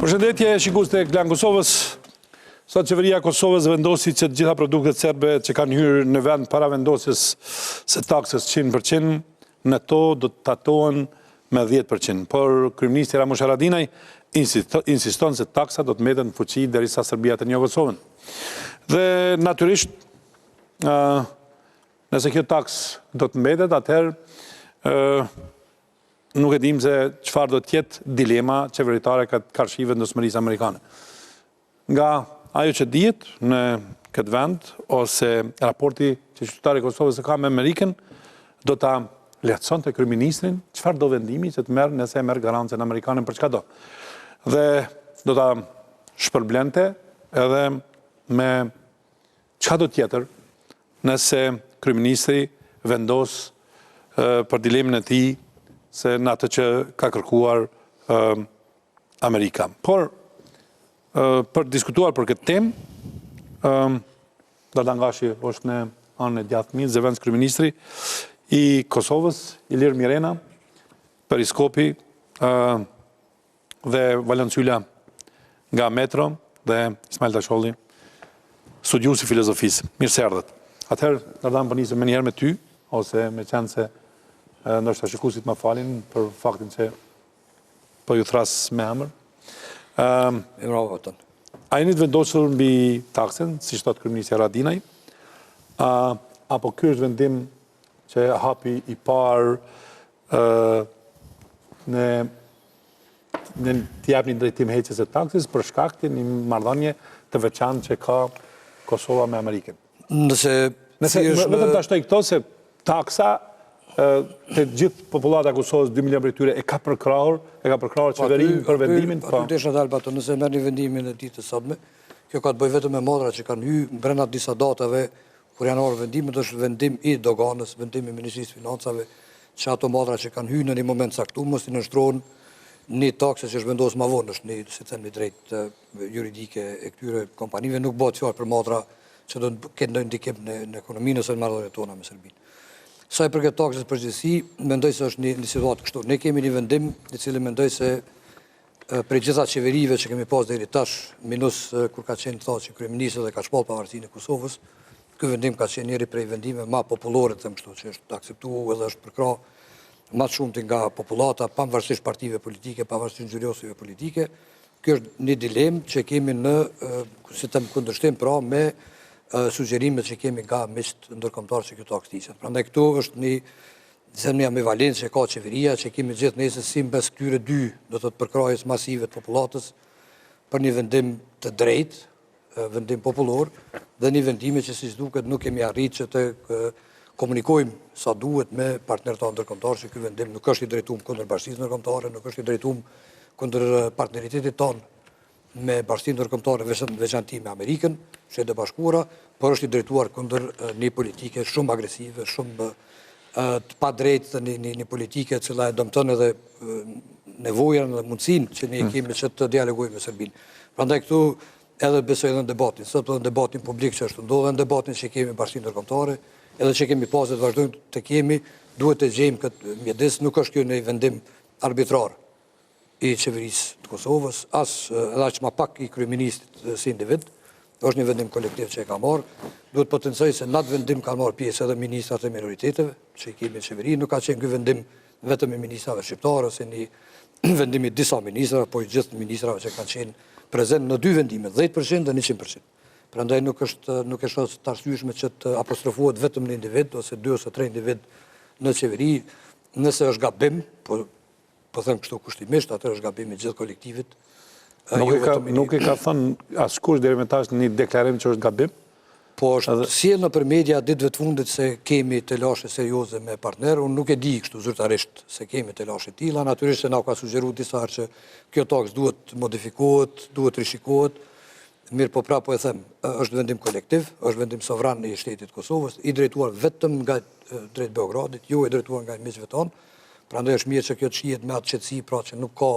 Përshëndetje, shikues të Klan Kosovës. Sot qeveria e Kosovës vendosi që të gjitha produktet serbe që kanë hyrë në vend para vendosjes së taksës 100% në to do të tatohen me 10%. Por kryeministri Ramush Haradinaj insiston se taksa do të mbeten në fuqi derisa Serbia të njohë Kosovën. Dhe natyrisht, nëse kjo taks do të mbetet, atëherë nuk e dim se çfarë do të jetë dilema qeveritare këtë karshi vendosmerise amerikane. Nga ajo që dihet në këtë vend, ose raporti që qytetari i Kosovës ka me Amerikën, do ta lehtësonte kryeministrin çfarë do vendimi që të merr nëse e merr garancën amerikane për çka do. Dhe do ta shpërblente edhe me çka do tjetër nëse kryeministri vendos për dilemën e tij se në atë që ka kërkuar Amerika. Por, për diskutuar për këtë temë, Klan Ngashi është në anën e djathtë mirë, zëvendës kryeministri i Kosovës, Ilir Mirena, Periskopi dhe Valon Cyla nga Metro dhe Ismail Tasholli, studiuesi filozofisë. Mirë se erdhët. Atëherë, Klan po nisem më njëherë me ty, ose me qenë se ndoshta shikuesit më falin për faktin se po ju thras me emër. A jeni të vendosur mbi taksën, siç thot kryeministri Haradinaj, apo ky është vendim që hapi i parë në të japni drejtim heqjes së taksës për shkak të një marrëdhënie të veçantë që ka Kosova me Amerikën? Vetëm ta shtoj këto se taksa të gjithë populata e Kosovës, 2 milion prej tyre, e ka përkrahur qeverinë për vendimin. Aty desha dalë bato, nëse merrni vendimin e ditës së sotme, kjo ka të bëjë vetëm me modra që kanë hyrë brenda disa datave kur janë marrë vendimet, është vendim i doganës, vendim i Ministrisë Financave, që ato modra që kanë hyrë në një moment caktuar mos i nënshtrohen një taksë që është vendosur më vonë, është një, si thënë, drejt juridike e këtyre kompanive, nuk bëhet fjalë për modra që do të ketë ndonjë ndikim në ekonominë ose në marrëdhëniet tona me Serbinë. Sa i përket taksës përgjithësi, mendoj se është një situatë kështu. Ne kemi një vendim i cili mendoj se prej gjitha qeverive që kemi pas deri tash, minus kur ka qenë thotë që kryeministri dhe ka shpall pavarësinë e Kosovës, ky vendim ka qenë njëri prej vendimeve më popullore, them kështu, që është akceptuar edhe është përkrah më shumë nga popullata, pavarësisht partive politike, pavarësisht nxyriosave politike. Ky është një dilemë që kemi në si të kundërshtim pra me sugjerimet që kemi nga miqtë ndërkombëtar që kjo taksë tiset. Prandaj këtu është një ambivalencë që ka qeveria, që kemi gjithë nesër si mbes këtyre dy, do të përkrahjes masive të popullatës për një vendim të drejtë, vendim popullor, dhe një vendime që siç duket nuk kemi arritur që të komunikojmë sa duhet me partnerët tonë ndërkombëtar, që ky vendim nuk është i drejtuar kundër bashkisë ndërkombëtare, nuk është i drejtuar kundër partneritetit tonë me bashkinë ndërkombëtare, veçanti me Amerikën, Shtetet e Bashkuara, por është i drejtuar kundër një politike shumë agresive, shumë të padrejtë, një politike e cila e dëmton edhe nevojën dhe mundësinë që ne kemi që të dialogojmë me Serbinë. Prandaj këtu edhe besoj edhe në debatin, sot edhe në debatin publik që është ndodhur, në debatin që kemi me bashkinë ndërkombëtare, edhe që kemi pasur të vazhdojmë të kemi, duhet të gjejmë këtë mjedis, nuk është kjo një vendim arbitrar i qeverisë të Kosovës, edhe aq më pak i kryeministit si individ, është një vendim kolektiv që e ka marrë. Duhet potencoj se në atë vendim kanë marrë pjesë edhe ministrat e minoriteteve, që i kemi në qeveri, nuk ka qenë ky vendim vetëm i ministrave shqiptarë, ose një vendim i disa ministrave, po i gjithë ministrave që kanë qenë prezent në dy vendime, 10% dhe 100%. Prandaj nuk është të arsyeshme që të apostrofohet vetëm një individ, ose 2 ose 3 individ në qeveri, nëse është gabim, po them kështu kushtimisht, atëherë është gabim i gjithë kolektivit. Nuk e ka thënë askush deri më tash një deklarim që është gabim? Po është sjell nëpër media ditëve të fundit se kemi të lashe serioze me partner, unë nuk e di kështu zyrtarisht se kemi të lashe të tilla, natyrisht se na ka sugjeruar disa herë që kjo taksë duhet modifikohet, duhet rishikohet. Mirë, po prapë po e them, është vendim kolektiv, është vendim sovran i shtetit Kosovës, i drejtuar vetëm nga drejt Beogradit, jo i drejtuar nga miqve tonë. Prandaj është mirë që kjo të shihet me atë qetësi, pra që nuk ka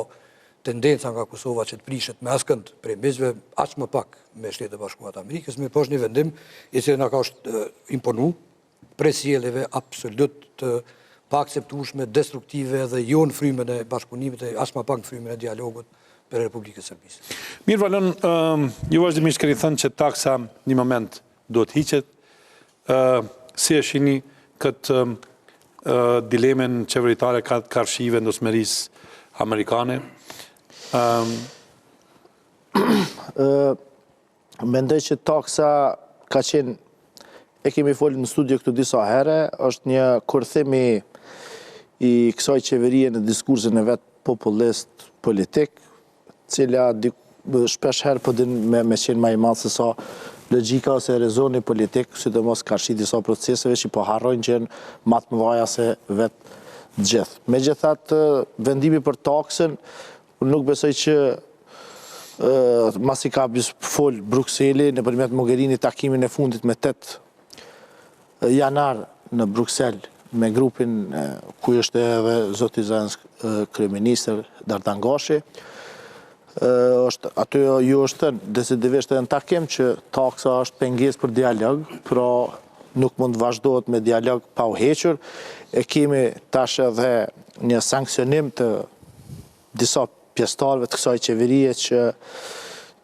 tendenca nga Kosova që të prishet me askënd prej miqve, aq më pak me Shtetet e Bashkuara të Amerikës, mirë po është një vendim i cili na ka imponu prej sjelljeve absolut të pa akceptueshme, destruktive dhe jo në frymën e bashkëpunimit e as ma pak në frymën e dialogut për Republikën e Serbisë. Mirë, Valon, ju vazhdimisht keni thënë që taksa një moment duhet hiqet. Si e shihni këtë dilemen qeveritare karshi vendosmerisë amerikane? Mendoj që taksa ka qenë, e kemi folur në studio këtu disa herë, është një kurthim i kësaj qeverie në diskursin e vet populist politik, cila shpesh herë po din me qenë më i madh se sa logjika ose rezoni politik, sidomos karshi disa proceseve që po harrojnë që janë më të mëdha se vetë gjithë. Megjithatë, vendimi për taksën, unë nuk besoj që masi ka fol Brukseli nëpërmjet Mogherini takimin e fundit me 8 janar në Bruksel me grupin ku është edhe zoti Zelenski kryeministër Dardangashi. Aty ju është thënë decidivisht edhe në takim që taksa është pengesë për dialog, pra nuk mund të vazhdohet me dialog pa u hequr. E kemi tash edhe një sankcionim të disa pjesëtarëve të kësaj qeverie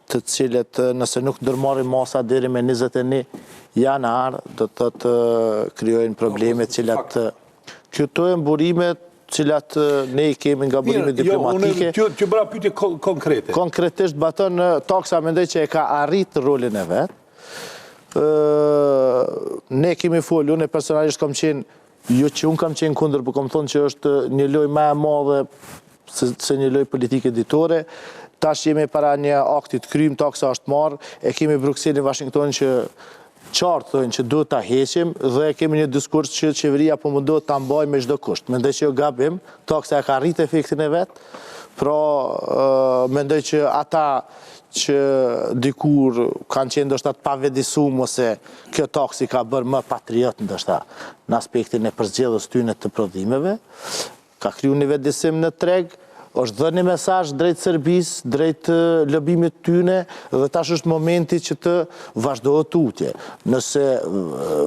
të cilët nëse nuk ndërmarrin masa deri me 21 janar do të krijojnë probleme të cilat këto janë burime cilat ne i kemi nga burime diplomatike. Jo, unë t'ju bëra pyetje konkrete. Konkretisht baton taksa mendoj që e ka arrit rolin e vet. Ne kemi folur, unë personalisht kam qenë, jo që unë kam qenë kundër, por kam thonë që është një lojë më e madhe se një lojë politike ditore. Tash jemi para një akti të krym, taksa është marrë, e kemi Brukselin, Washingtonin që qartë thonë që duhet ta heqim dhe kemi një diskurs që qeveria po mundohet ta mbajë me çdo kusht. Mendoj që jo gabim, taksa ka arrit efektin e vet. Pra, mendoj që ata që dikur kanë qenë ndoshta të pavëdësuar ose kjo taksi ka bërë më patriot ndoshta në aspektin e përzgjedhjes tyne të prodhimeve, ka kriju një vetëdijsim në treg, është dhënë një mesazh drejt Serbisë, drejt lobimit tyne dhe tash është momenti që të vazhdohet tutje. Nëse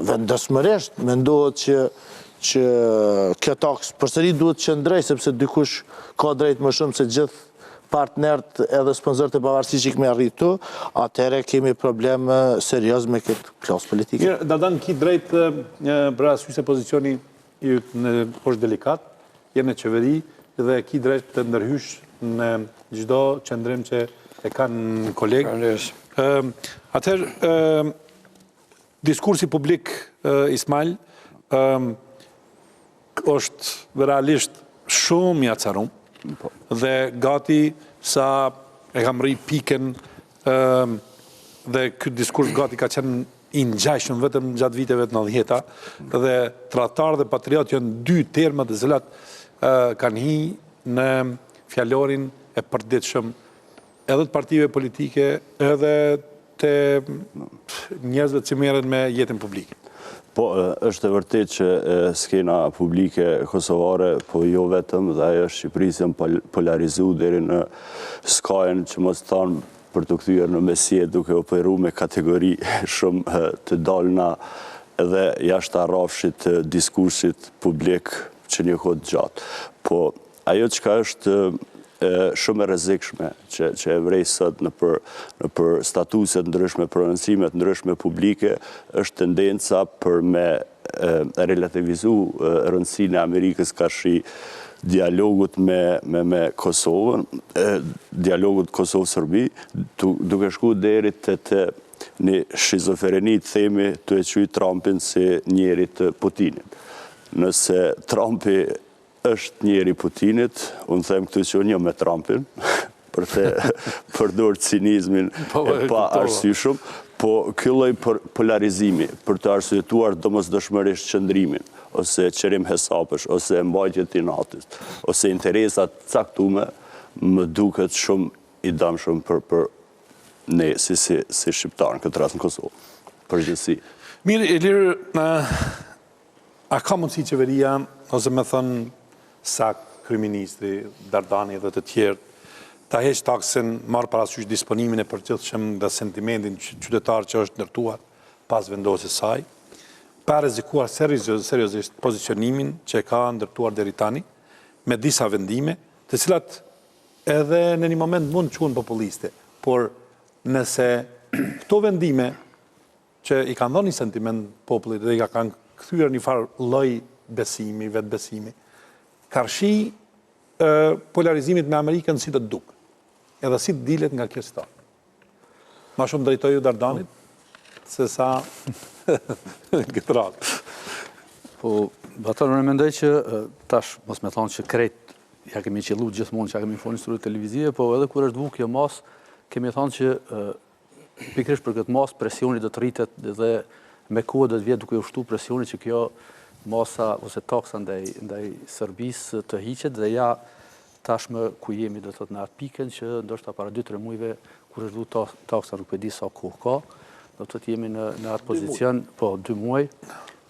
vendosmërisht mendohet që kjo taks përsëri duhet qëndroj sepse dikush ka drejt më shumë se gjithë partnerët edhe sponsorët e pavarësisht që kemi arritu, atëherë kemi problem serioz me këtë klasë politike. Mirë, Dadan, ki drejt për arsye se pozicioni është delikat, jenë në qeveri dhe ki drejt të ndërhysh në çdo qëndrim që e kanë kolegë. Atëherë, diskursi publik, Ismail, është realisht shumë i acarum dhe gati sa e kam rri piken dhe këtë diskurs gati ka qenë i ngjashëm vetëm gjatë viteve të 90-ta dhe tradhtar dhe patriot janë dy terma të cilat kanë hi në fjalorin e përditshëm edhe të partive politike edhe të njerëzve që merren me jetën publike. Po, është e vërtet që skena publike kosovare, po jo vetëm, dhe ajo Shqipërisë janë polarizuar deri në skajën që mos thonë për të kthyer në mesje duke operu me kategori shumë të dalna edhe jashtë arrafshit të diskursit publik që një kohë gjatë. Po, ajo që ka është shumë e rrezikshme që e vrej sot në për statuset ndryshme, prononcimet ndryshme publike, është tendenca për me relativizu rëndësinë e Amerikës karshi dialogut me Kosovën, dialogut Kosovë-Serbi, duke shku deri të një shizofreni të themi të e quajtur Trumpin si njeri të Putinit. Nëse Trumpi është njeri Putinit, unë them këtu që unë jo me Trumpin, për të përdorur cinizmin e pa arsyeshëm, po ky lloj polarizimi për të arsyetuar domosdoshmërisht qëndrimin, ose qërim hesapesh, ose mbajtje të natit, ose interesat caktuar, më duket shumë i dëmshëm për ne si shqiptarë, në këtë rast në Kosovë, përgjithësi. Mirë, Ilir, a ka mundësi qeveria, ose me thënë Sak, kryeministri, Dardani dhe të tjerë, ta heq taksin, marrë parasysh disponimin e përgjithshëm dhe sentimentin qytetar që është ndërtuar pas vendosjes saj, pa rrezikuar seriozisht pozicionimin që ka ndërtuar deri tani, me disa vendime, të cilat edhe në një moment mund të quhen populiste, por nëse këto vendime që i kanë dhënë një sentiment popullit dhe i kanë kthyer një farë lloj besimi, vetbesimi, karshi polarizimit me Amerikën si të duk, edhe si të dilet nga kjo situatë. Ma shumë drejtoju Dardanit, se sa këtë ratë. Po, baton, unë mendoj që tash, mos me thonë që krejt, ja kemi qellu gjithmonë që ja kemi folur në televizive, po edhe kur është vuk kjo mas, kemi thonë që pikërisht për këtë mas presioni do të rritet dhe me kohë do të vjetë duke ushtu presioni që kjo masa ose taksa ndaj Serbisë të hiqet dhe ja tashmë ku jemi do të thotë në atë pikën që ndoshta para 2-3 muajve kur është vënë taksa nuk e di sa kohë ka, do të thotë jemi në atë pozicion, po 2 muaj,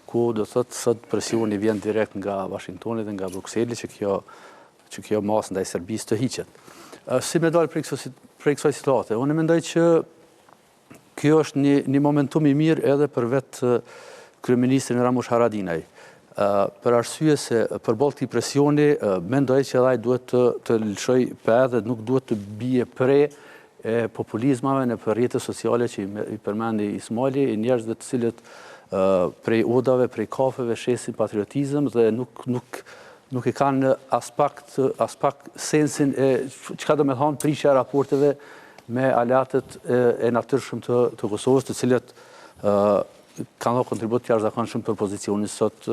ku do të thotë sot presioni vjen direkt nga Washingtoni dhe nga Brukseli që kjo masë ndaj Serbisë të hiqet. Si me dalë prej kësaj situate, unë mendoj që kjo është një momentum i mirë edhe për vetë kryeministrin Ramush Haradinaj. Për arsye se përballë këtij presioni, mendoj që edhe ai duhet të lëshoj pa edhe nuk duhet të bie pre e populizmave në për rrjetet sociale që i përmendi Ismaili, njerëzve të cilët prej odave, prej kafeve shesin patriotizëm dhe nuk e kanë aspakt sensin e çka do me thonë prishja e raporteve me aleatët e natyrshëm të Kosovës, të cilët kanë dhënë kontribut të jashtëzakonshëm për pozicionin sot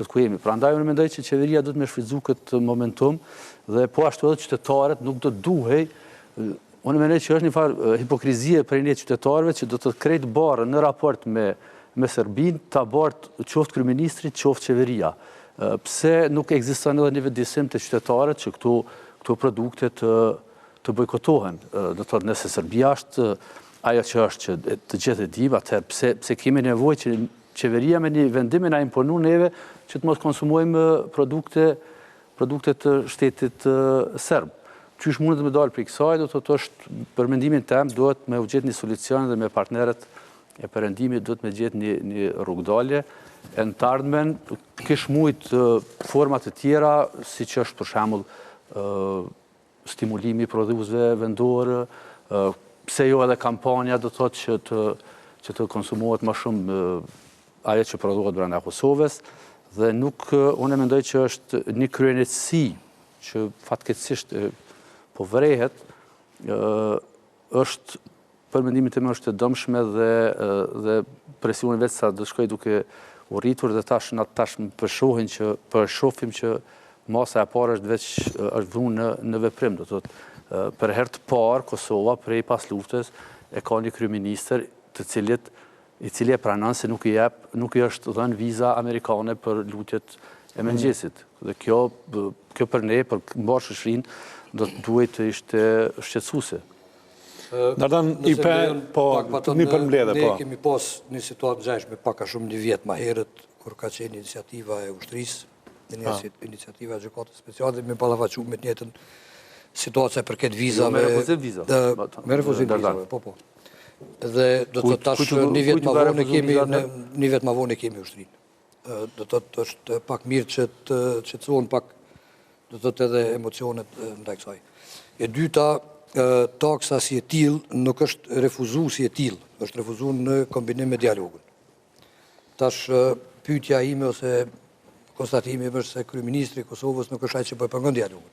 ku jemi. Prandaj unë mendoj që qeveria duhet me shfrytëzu këtë momentum dhe po ashtu edhe qytetarët nuk do të duhej. Unë mendoj që është një farë hipokrizie për ne qytetarëve që do të krejt barë në raport me Serbinë, ta bartë qoftë kryeministri, qoftë qeveria. Pse nuk ekziston edhe një vetëdijsim të qytetarët që këto produkte të bojkotohen. Do të thotë nëse Serbia është ajo që është që të gjithë e dim, atëherë pse kemi nevojë që qeveria me një vendim na imponu neve që të mos konsumojmë produkte të shtetit serb. Qysh mundet me dalë prej kësaj, do të thotë është për mendimin tim duhet me u gjetë një solucion dhe me partnerët e perëndimit duhet me gjetë një rrugdalje. E në të ardhmen kish mujt format të tjera, si që është për shembull stimulimi i prodhuesve vendor, pse jo edhe kampanja do të thotë që të konsumohet më shumë ajo që prodhohet brenda Kosovës dhe nuk unë mendoj që është një kryenetësi që fatkeqësisht po vrehet, është për mendimin tim është e dëmshme dhe presioni vetë sa do shkoj duke u rritur dhe tash përshofim që masa e parë është veç është vënë në veprim, do thotë për herë të parë Kosova prej pas luftës e ka një kryeministër i cili e pranon se nuk i është dhënë viza amerikane për lutjet e mëngjesit. Dhe kjo për ne, për mbarë shoqërinë, do të duhet të ishte shqetësuese. Dardan, i pe, po, një përmbledhe, po. Ne kemi pas një situatë ngjashme pak a shumë një vjet më herët, kur ka qenë iniciativa e ushtrisë, iniciativa e gjykatës speciale, me ballafaqu me të njëjtën situatë për këtë vizave. Me refuzim vizave. Me refuzim vizave, po. Dhe do të tash një vjet më vonë kemi ushtrinë. Do të është pak mirë që të qetësohen pak, do të thotë edhe emocionet ndaj kësaj. E dyta, taksa si e tillë nuk është refuzuar si e tillë, është refuzuar në kombinim me dialogun. Tash pyetja ime ose konstatimi është se kryeministri i Kosovës nuk është ai që po e pengon dialogun.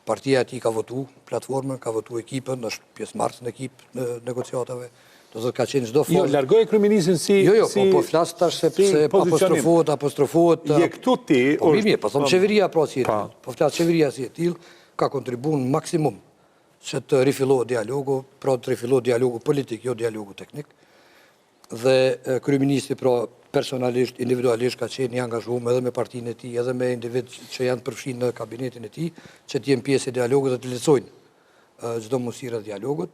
Partia e tij ka votu platformën, ka votu ekipën, është pjesëmarrës në ekip në negociatave. Do të thotë ka qenë çdo fazë. Jo, largoi kryeministrin si po flas tash se apostrofohet. Je këtu ti. Po mirë, po them qeveria pra si e tillë. Po flas qeveria si e tillë, ka kontribuar në maksimum që të rifillohet dialogu, pra të rifillohet dialogu politik, jo dialogu teknik. Dhe kryeministri pra personalisht, individualisht ka qenë i angazhuar edhe me partinë e tij, edhe me individ që janë përfshirë në kabinetin e tij, që të jenë pjesë e dialogut dhe të lehtësojnë çdo mundësi rreth dialogut.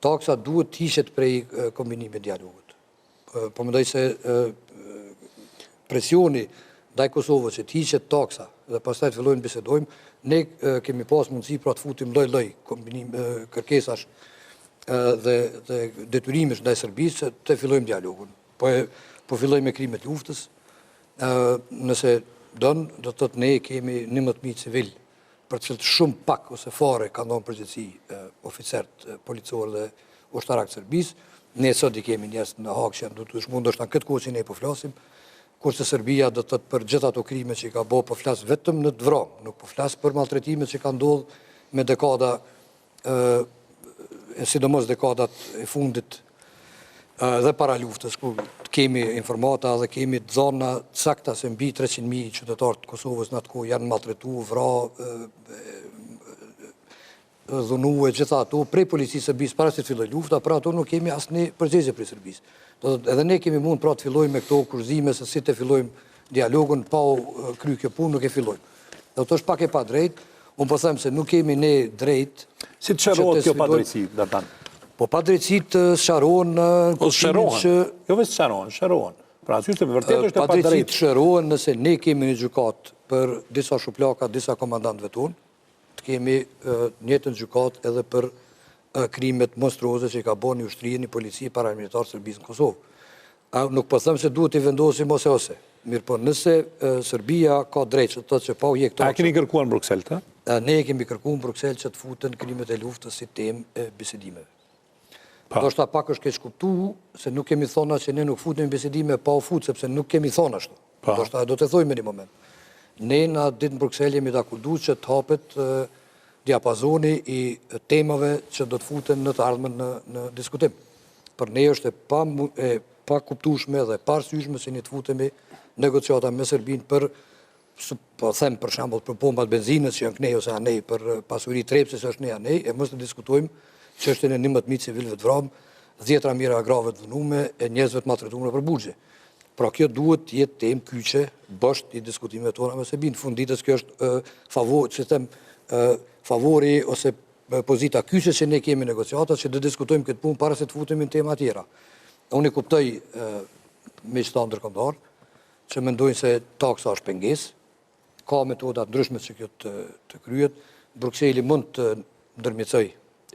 Taksa duhet të hiqet prej kombinimit dialogut. Po mendoj se presioni ndaj Kosovës që të hiqet taksa dhe pastaj të fillojnë bisedojmë, ne kemi pas mundësi pra të futim lloj-lloj kombinim kërkesash dhe detyrimesh ndaj Serbisë të fillojmë dialogun. Po po filloj me krimet luftës. Nëse dënë, do të thotë ne kemi 11.000 civil, për cilët shumë pak ose fare ka ndonë përgjithësi oficerët policorë dhe ushtarak Serbisë. Ne sot i kemi njerëz në Hagë që janë duke të shmund, është në këtë kohë që ne po flasim, kurse Serbia do të thotë për gjithë ato krime që ka bo, po flas vetëm në të vramë, nuk po flas për maltretimet që ka ndodhur me dekada, sidomos dekadat e fundit dhe para luftës, ku kemi informata dhe kemi zona sakta se mbi 300.000 qytetarë të Kosovës në atë kohë janë maltretu, dhunu e gjitha ato prej policisë Serbisë para se të filloj lufta, pra ato nuk kemi asnjë përgjegjësie prej Serbisë. Edhe ne kemi mund pra të fillojmë me këto kurzime se si të fillojmë dialogun pa kry kjo punë, nuk e fillojmë. Dhe to është pak e pa drejt, unë po them se nuk kemi ne drejt. Si të shërohet kjo pa drejtësi, Dardan? Po pa drejtësi të sharohen Jo vetë sharohen. Pra aty është vërtet është e pa drejtë. Pa drejtësi të sharohen nëse ne kemi një gjykat për disa shuplaka, disa komandantëve tonë, të kemi njëjtën gjykat edhe për krimet monstruoze që ka bën ushtria një polici paramilitar Serbisë në Kosovë. Nuk po them se duhet i vendosim ose. Mirë po nëse Serbia ka drejt që të thotë që pa u je këto. A keni kërkuar në Bruksel të? Ne kemi kërkuar në Bruksel që të futen krimet e luftës si temë e bisedimeve. Do shta pak është keq kuptuar se nuk kemi thona që ne nuk futemi bisedime pa u fut, sepse nuk kemi thonë ashtu. Do shta do të thojmë në një moment. Ne na ditë në Bruksel jemi dakurdu që të hapet diapazoni i temave që do të futen në të ardhmen në diskutim. Për ne është e pa kuptueshme dhe pa arsyeshme se ne të futemi negociata me Serbinë për, po them për shembull për pompat benzinës që janë kënej ose anej, për pasuri trepse që është ne anej, e mos të diskutojmë çështjen e 11.000 civilëve të vramë, 10 mijëra grave të dënume e njerëzve të maltretuar për burgje. Pra kjo duhet të jetë temë kyçe bashkë i diskutimeve tona me Serbinë. Funditës kjo është favori ose pozita kyçe që ne kemi negociatat që të diskutojmë këtë punë para se të futemi në tema tjera. Unë i kuptoj miqtë ndërkombëtar që mendojnë se taksa është pengesë, ka metoda ndryshme që kjo të kryet. Brukseli mund të ndërmjetësoj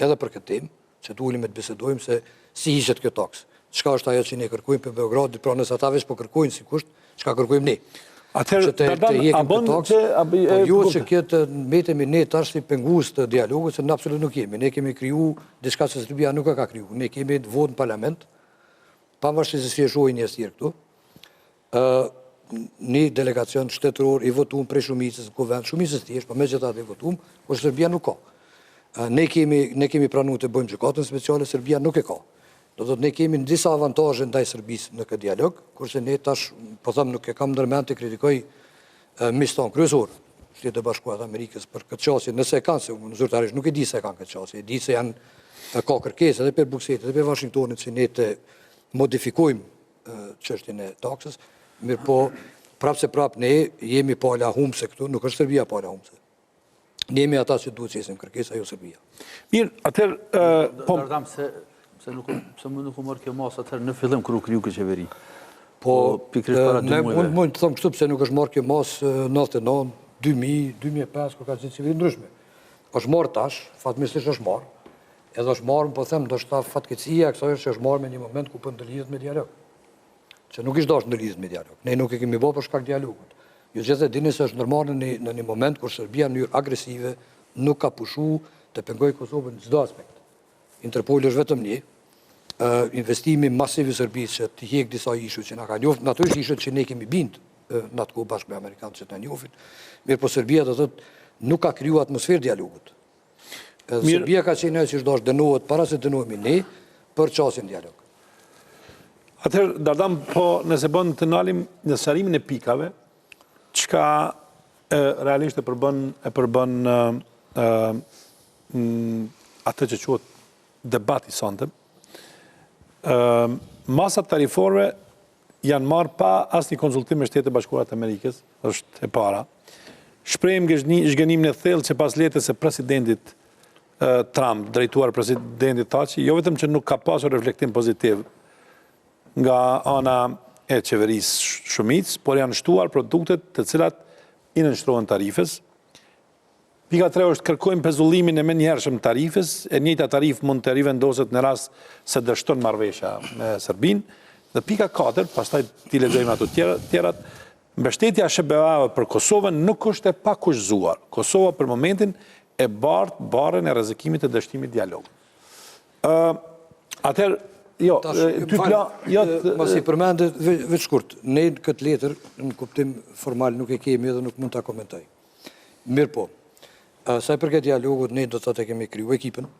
edhe për këtë temë, që të ulim e të bisedojmë se si ishet kjo taksë. Çka është ajo që ne kërkojmë për Beogradit, pra nëse ata veç po kërkojnë si kusht, çka kërkojmë ne? Jo që këtë mbetemi ne tash si pengues të dialogut, se në absolut nuk jemi. Ne kemi kriju diçka që Serbia nuk e ka kriju. Ne kemi votë në parlament, pavarësisht se si e shohin njerëz tjerë këtu. Një delegacion shtetëror i votuar prej shumicës në kuvend, shumicës thjesht, po megjithatë i votuar, por Serbia nuk ka. Ne kemi pranuar të bëjmë gjykatën speciale, Serbia nuk e ka. Do të thotë ne kemi në disa avantazhe ndaj Serbisë në këtë dialog, kurse ne tash, po them, nuk e kam ndërmend të kritikoj miqton kryesor, Shtetet e Bashkuara të Amerikës për këtë çështje, nëse e kanë, se unë zyrtarisht nuk e di se e kanë këtë çështje, e di se janë ka kërkesë edhe për Brukselit, edhe për Washingtonit që ne të modifikojmë çështjen e taksës, mirë po prapë se prapë ne jemi pala humse këtu, nuk është Serbia pala humse. Ne jemi ata që duhet që jesim kërkesa, jo Serbia. Mirë, Dardam, se nuk u marrë kjo mas atëherë në fillim kër u kriju këtë qeveri. Po, mund të thëmë kështu pëse nuk është marrë kjo mas 99, 2000, 2005, kër ka qenë qeveri ndryshme. është marrë tash, fatmirësisht është marrë, edhe është marrë, po them, do shta fatkecia kësaj është që është marrë me një moment ku për ndëlidhet me dialog. Që nuk ishtë dashë ndëlidhet me dialog. Ne nuk e kemi bo për shkak dialogut. Ju gjithë e dini se është ndërmarrë në një moment kur Serbia në njërë agresive nuk ka pushu të pengoj Kosovën në çdo aspekt. Interpoli është vetëm një, investimi masiv i Serbisë që të hjek disa ishu që na ka njoftë, natyrisht ishët që ne kemi bindë në atë kohë bashkë me Amerikanë që të njofin, mirë po Serbia do thotë nuk ka kriju atmosferë dialogut. Serbia ka qenë ajo që është dënohet para se dënohemi ne për çastin dialog. Atëherë, Dardam, po nëse bën të nalim në sarimin e pikave, çka realisht e përbën atë që quhet debati sonte. Masat tariforve janë marrë pa asnjë konsultim me Shtetet e Bashkuara të Amerikës, është e para. Shprehim zhgënimin e thellë që pas letrës së presidentit Trump, drejtuar presidentit Taçi, jo vetëm që nuk ka pasur reflektim pozitiv nga ana e qeverisë shumicë, por janë shtuar produktet të cilat i nënshtrohen tarifës. Pika 3 është kërkojmë pezullimin e menjëhershëm tarifës, e njëjta tarifë mund të rivendoset në rast se dështon marrëveshja me Serbinë. Dhe pika 4, pastaj ti lexojmë ato tjerat, mbështetja SBA për Kosovën nuk është e pakushzuar. Kosova për momentin e bartë barën e rrezikimit të dështimit dialog. Atëherë, jo, Mos i përmendet veç shkurt, ne këtë letër, në kuptim formal nuk e kemi edhe nuk mund ta komentoj. Mirë po, sa i përket dialogut, ne do të thotë kemi kriju ekipën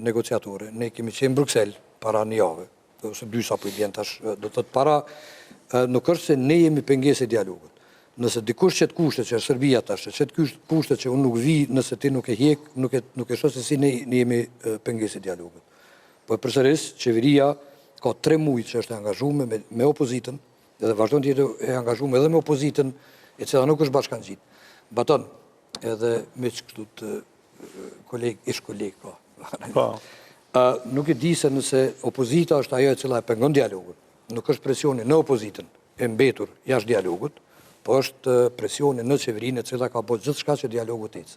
negociatore, ne kemi qenë në Bruxelles para një javë, ose 2 sa po i bjen tash, do të thotë para, nuk është se ne jemi pengesë e dialogut. Nëse dikush që të kushtet që është Serbia tash, që të kushtet që unë nuk vi, nëse ti nuk e hjek, nuk e shoh se si ne jemi pengesë e dialogut. Po përsëris, qeveria ka 3 muaj që është e angazhuar me opozitën, edhe vazhdon të jetë e angazhuar edhe me opozitën, e cila nuk është bashkangjitur. Baton, edhe me kështu të koleg ka. Nuk e di se nëse opozita është ajo e cila e pengon dialogun. Nuk është presioni në opozitën e mbetur jashtë dialogut, po është presioni në qeverinë e cila ka bërë gjithçka që dialogu të ecë.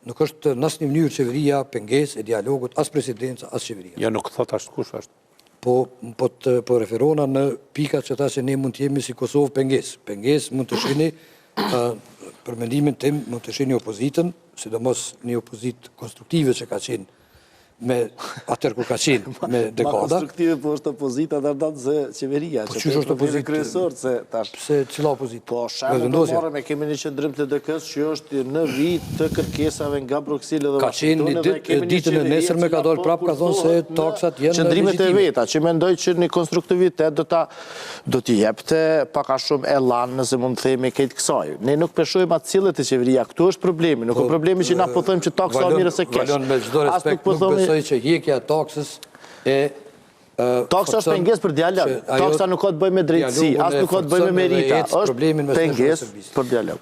Nuk është në asnjë mënyrë qeveria pengesë e dialogut, as presidenca, as qeveria. Ja nuk thot ashtu kush është. Po referona në pikat që ta që ne mund të jemi si Kosovë pengesë. Pengesë mund të shihni, për mendimin tim, mund të shihni opozitën, sidomos një opozitë konstruktive që ka qenë me atër ku ka qenë me dekada. Ma konstruktive po është opozita dhe ardatë zë qeveria. Po që është opozitë kryesor, se tash... Pse cila opozitë? Po shemë të marrëm e kemi një qëndrim të dëkës që është në vit të kërkesave nga Bruxelles dhe Washington. Ka qenë ditën e nesër me ka dorë prapë, ka thonë se taksat jenë qëndrimet e veta, që mendoj që një konstruktivitet do t'i jepte paka shumë elan nëse mund të themi këtë kësaj. Ne nuk peshojmë atë cilët e qeveria, këtu është problemi, nuk është problemi që na po thëmë që taksa mirë se kesh. Që hjekja taksës e... Taksa është pengesë për dialog. Taksa nuk ka të bëjë me drejtësi, as nuk ka të bëjë me merita. është pengesë për dialog.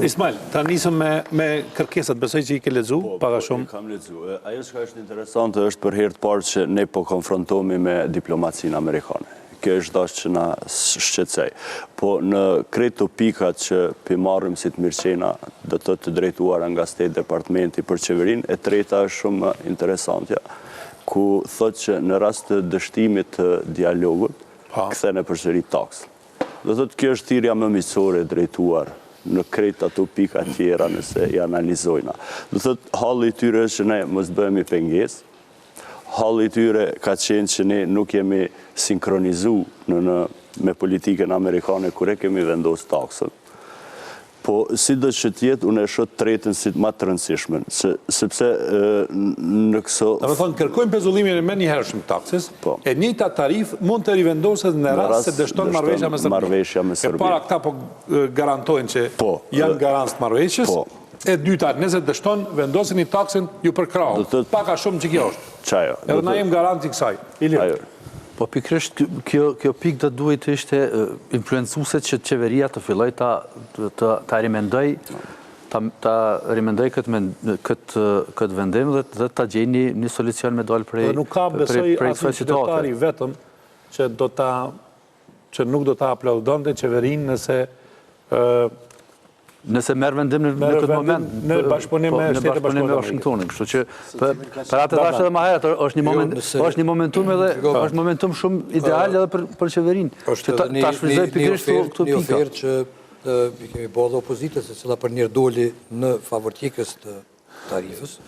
Ismail, ta nisëm me kërkesat, besoj që i ke lexu, paka shumë. Kam lexu. Ajo që është interesante është për herë të parë që ne po konfrontohemi me diplomacinë amerikane. Kjo është dashë që na shqetësej. Po në kreto pikat që pimarrim si të mirëqena dhe të drejtuara nga State Departmenti për qeverin, e treta është shumë interesantja, ku thot që në rast të dështimit të dialogut, kthehen përsëri taksën. Do thotë kjo është thirrja më miqësore drejtuar në krejt ato pika tjera nëse i analizojna. Do thotë halli i tyre është që ne mos bëhemi pengesë. Halli i tyre ka qenë që ne nuk jemi sinkronizu me politikën amerikane kur e kemi vendosur taksën. Po si do që tjetë, unë e shoh tretën si më të rëndësishme, sepse në këso... Da me thonë, kërkojmë pezullimin e me një hershëm taksës, e njëjta tarif mund të rivendoset në rast se dështon marrëveshja me Serbia. E para këta po garantojnë që janë garantës të marrëveshjes, e dyta, nëse dështon, vendosin një taksën ju përkrau. Paka shumë që kjo është. Qajo. Edhe na jem garanti kësaj. Po pikrisht, kjo pikë do duhet të ishte influencuese që qeveria të filloj ta rimendoj këtë vendim dhe ta gjeni një solucion me dalë prej nuk ka besoj asë qytetari vetëm që nuk do ta aplaudonte qeverinë nëse merë vendim në këtë moment në bashkëpunim me Shtetet e Bashkuara me Washingtonin, kështu që për atë thashë edhe më herët është një momentum edhe është momentum shumë ideal edhe për qeverinë. Është ta shfrytëzoj pikërisht këto pika. Një ofertë që i kemi bërë opozitës, e cila për njërë doli në favor tjekës të tarifës,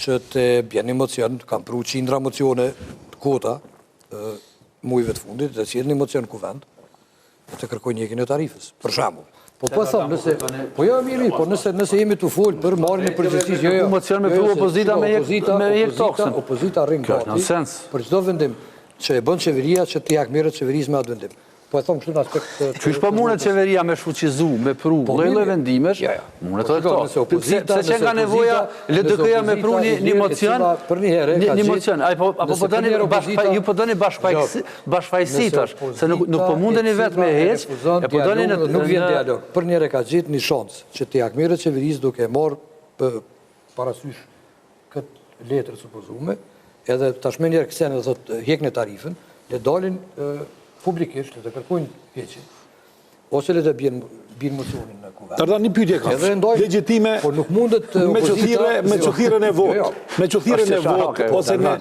që të bjen emocion, kam pru qindra emocione të kota mujve të fundit, dhe si edhe një emocion kuvend, të kërkoj njëkin e tarifës, për shembull. Po thëmë, nëse jemi të folë për marrën e përgjithësisë, jo. Emocion me pru opozita me jek toksën. Opozita rrinë gati për çdo vendim që e bën qeveria që të jakmerret qeverisë me atë vendim. Po e thonë kështu në aspekt... Qysh po mundet qeveria me shfuqizu, me pru, lloj vendimesh, mundet të këto. Se që nga nevoja, LDK-ja me pru një mocion, një mocion, ju po dëni bashkëfajsi tash, se nuk po mundeni vetë me heq, e po dëni në... Nuk vjen dialog. Për njëre ka gjithë një shansë që të jakmerret qeverisë duke marrë parasysh këtë letër supozume, edhe tashmë njerë kësen edhe thot hjekne tarifën, le dalin publikisht, le të kërkojnë heqin, ose le të bjenë binë mocionin në kuvend. Dardan, një pyetje kam. Legjitime, por nuk mundet me qëthirën e vot. Me qëthirën e vot, ose me...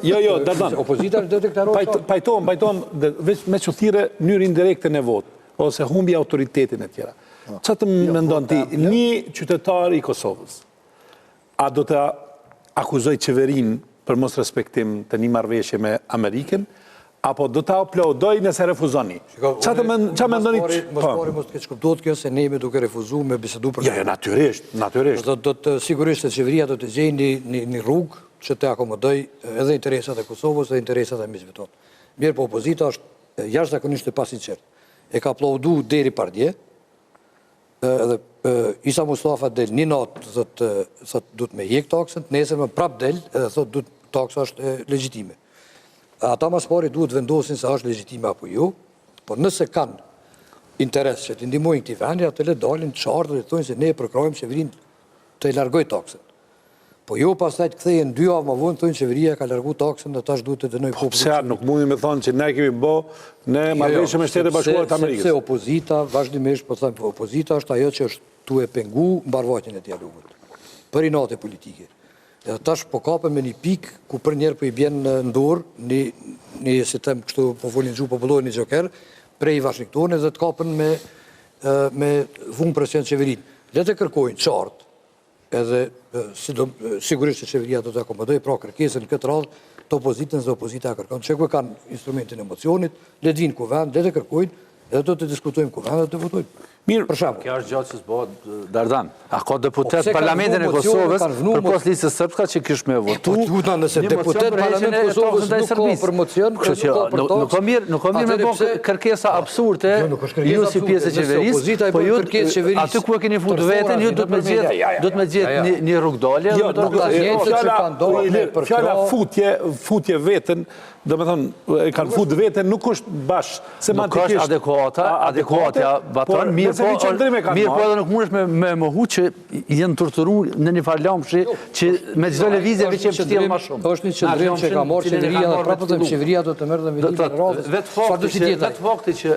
Jo, Dardan. Opozita do të deklarojë. Pajton, veç me qëthire njërë indirekte në vot, ose humbi autoritetin e tjera. Që të mendon ti, një qytetar i Kosovës, a do të akuzoj qeverin për mos respektim të një marrëveshje me Amerikën, apo do të aplaudoj nëse refuzoni? Qa mendoni... Mos të shkuptot kjo se ne me duke refuzu me bisedu për... Ja, natyrisht. Do të sigurisht se qeveria do të gjejnë një rrugë që të akomodoj edhe interesat e Kosovës dhe interesat e mizve tonë. Mirë, po opozita është jashtëzakonisht e pasinqert. E ka aplaudu deri pardje, edhe Isa Mustafa del një natë thot du të me jek taksën, nesër me prap del edhe thot du të taksa është legjitime. Ata mas pari duhet vendosin se është legjitime apo jo, por nëse kanë interes që të ndihmojnë këti vendi, atë le dalin qartë dhe të thonë se ne e përkrojmë qeverin të e largoj taksën. Po jo pastaj të kthehen 2 javë më vonë thonë qeveria ka largu taksën dhe tash duhet të dënoj popullin. Pse nuk mundi me thonë që ne kemi bë në marrëveshje me Shtetet Bashkuara të Amerikës. Sepse opozita vazhdimisht po them opozita është ajo që është tu e pengu mbarvajtjen e dialogut për inate politike. Edhe tash po kapen me një pikë ku për njerë po i bjen në dorë një si them kështu po folin gjuhë popullore një joker prej Washingtonit dhe të kapen me vung presion qeverin. Le të kërkojnë qartë edhe sigurisht që qeveria do të akomodoj pra kërkesën në këtë radhë të opozitën dhe opozita kërkon. Që ku kanë instrumentin emocionit, le të vinë kuvend, le të kërkojnë, edhe do të diskutojmë kuvend dhe të votojmë. Mirë, për shembull. Kjo është gjatë që s'bëhet Dardan. A ka deputet parlamentin e Kosovës përpos listës srpska që kish me votu? Po nëse deputet parlamentin e Kosovës nuk ka për mocion, nuk ka mirë me bë kërkesa absurde ju si pjesë e qeverisë, po ju aty ku e keni futur veten, ju do të më gjetë një rrugdalje, fjala futje veten, do me thonë, kanë fut veten, nuk është bash semantikisht. Nuk është adekuatja, baton, mirë po edhe nuk mundesh me mohu që jenë torturu në një farë lamshi që me çdo lëvizje veç e vështirë më shumë. Është një qëndrim që ka marrë qeveria dhe prapë dhe qeveria do të merë dhe me lidhje radhës. Vetë fakti që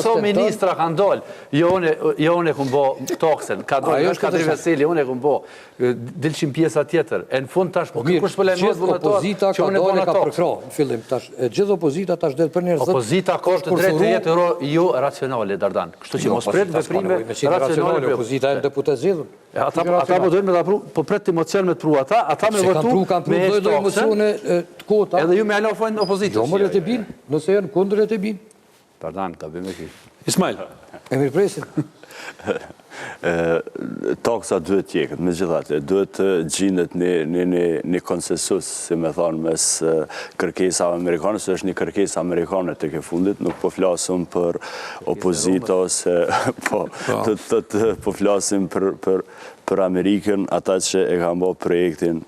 so ministra kanë dalë, jo unë e kumë bo taksen, ka dalë, është Kadri Veseli, unë e kumë bo, dilëshim pjesa tjetër, e në fund tash, po kërkush për lejmës vullnetar që unë e bo në taksen. Fillim, gjithë opozita tash del për njerëzit. Opozita ka të drejtë të jetë jo racionale, Dardan. Kështu që mos pret veprime racionale. Opozita e deputet zgjedhur. Ata po dojnë me ta pru, po pret emocion me të pru ata me votu me do emocione të kota. Edhe ju me alofojnë në opozitës. Jo, më le të binë, nëse janë kundër le të binë. Dardan, ka bëjmë e ki. Ismail. E mirë presin. Taksa duhet tjekët, me gjithatë, duhet gjindet një konsensus, si me thonë, mes kërkesa amerikane, se është një kërkesa amerikane të ke fundit, nuk po flasim për opozita, ose po flasim për Amerikën, ata që e kanë bërë projektin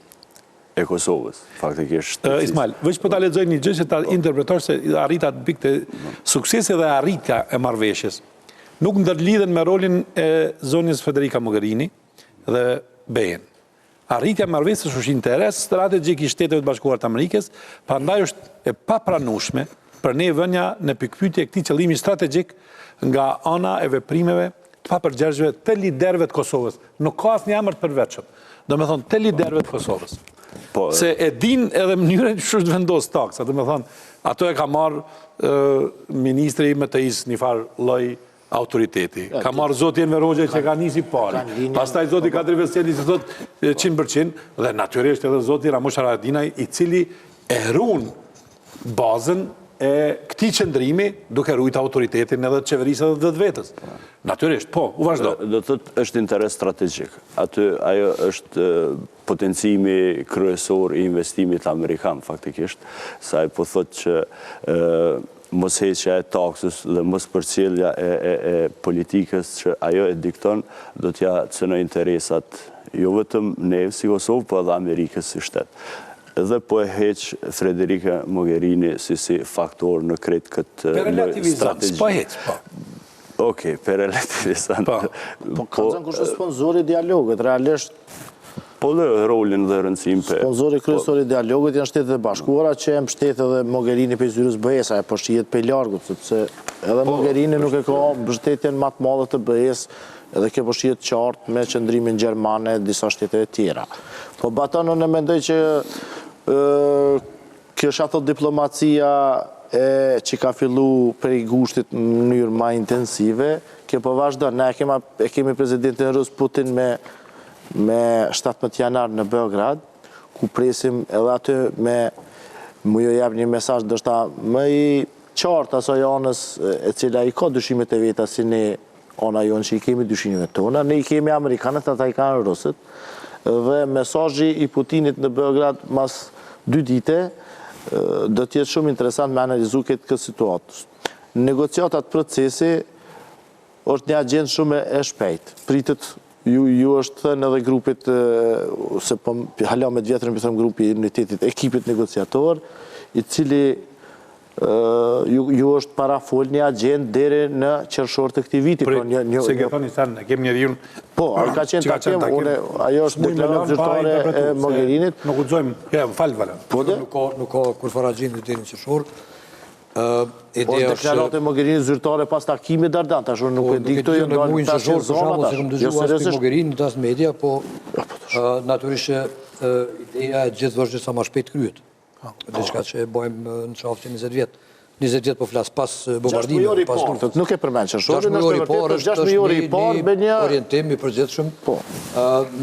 e Kosovës, faktikisht. Ismail, veç po ta lexoj një gjë që ta interpretosh se arrita të pikë të suksesi dhe arritja e marrëveshjes. Nuk ndërlidhen me rolin e zonjës Federica Mogherini dhe BE-n. Arritja marrëveshjes është interes strategjik i Shteteve të Bashkuara të Amerikës, prandaj është e papranueshme për ne vënia në pikpyetje këtij qëllimi strategjik nga ana e veprimeve të papërgjegjshme të liderëve të Kosovës. Nuk ka asnjë emër të përveçshëm. Domethënë të liderëve të Kosovës. Se e din edhe mënyrën që është vendos taksa, domethënë ato e ka marrë ministri me të is një farë lloj autoriteti. Ka marrë zoti Enver Hoxha që ka nisi pari. Pastaj zoti Kadri Veseli që thot 100% dhe natyrisht edhe zoti Ramush Haradinaj i cili e ruan bazën e këtij qëndrimi duke ruajtur autoritetin edhe të qeverisë edhe të vetës. Natyrisht, po, u vazhdo. Do të thotë është interes strategjik. Aty ajo është potencimi kryesor i investimit amerikan faktikisht, sa ai po thotë që mos heqja e taksës dhe mos përcjellja e politikës që ajo e dikton, do t'ja cënoj interesat jo vetëm ne si Kosovë, po edhe Amerikës si shtet. Dhe po e heq Federica Mogherini si faktor në krejt këtë strategji. Per relativizant, s'po heq, po. Okej, per relativizant. Po ka zënë kush është sponzori i dialogut, realisht po dhe rolin dhe rëndësim për... Sponzori kryesor i dialogut janë Shtetet e Bashkuara që e mbështet edhe Mogherini për zyrës BE-s, ajo po shihet për largut, sepse Edhe Mogherini nuk e ka mbështetjen më të madhe të BE-s, edhe kjo po shihet qartë me qëndrimin gjermane e disa shteteve tjera. Po Batonon e mendoj që kjo shato diplomacia që ka fillu prej gushtit në mënyrë ma intensive, kjo po vazhdo. Ne kemi prezidentin Rus Putin me 17 janar në Beograd, ku presim edhe aty mu jo jep një mesazh ndoshta më i qartë asoj anës e cila i ka dyshimet e veta si ne ana jonë që i kemi dyshimet tona, ne i kemi amerikanët, ata i kanë rusët, dhe mesazhi i Putinit në Beograd mas 2 dite do t'jetë shumë interesant me analizu këtë situatës. Negociatat procesi është një agjendë shumë e shpejt. Pritet, ju është thënë edhe grupit, se po hala me të vjetërën për thëmë grupi i unitetit, ekipit negociator, i cili ju është parafol një agjendë deri në qershor të këtij viti. Se ke thënë sen, kemi njeriun. Po, ka qenë takim, ajo është deklaratë zyrtare e Mogherinit. Nuk guxojmë, falë vala. Nuk ka kur fara agjendë deri në qershor. Po deklaratë e Mogherinit zyrtare pas takimit Dardan, tash nuk e di këto janë në qershor, për shembull, se kam dëgjuar as Mogherinit as media, po natyrisht ideja e gjithë vazhdon sa më shpejt kryhet. Diçka që e bëjmë në qafë 20 vjetë. 20 vjetë po flasë pas bombardimit, pas luftës. Nuk e përmenë qershori, në është vërtet 6 mijori i parë me një orientim i përgjithshëm.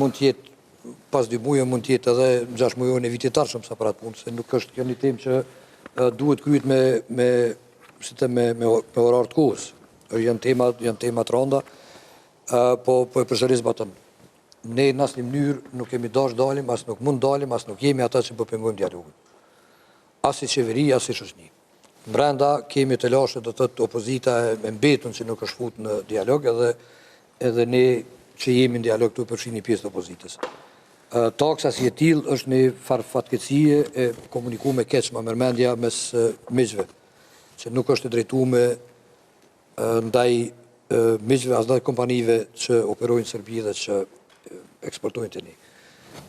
Mund t'jetë pas 2 muaj, mund t'jetë edhe 6 muaj e vitit arshëm sa për atë punë, se nuk është kjo një temë që duhet kryet me orar të kohës. Janë tema të randa, po e përsëris batën. Ne në asnjë mënyrë nuk kemi dash dalim, as nuk mund dalim, as nuk jemi ata që po pengojmë dialogun. As si qeveri, as si shoqëni. Brenda kemi të lashe, do të thotë opozita e mbetun që nuk është fut në dialog, edhe ne që jemi në dialog të përfshin një pjesë të opozitës. Taksa si e tillë është një fatkeqësie e komunikuar keq me mërmendja mes miqve, që nuk është drejtuar ndaj miqve as ndaj kompanive që operojnë në Serbi dhe që eksportojnë të ne.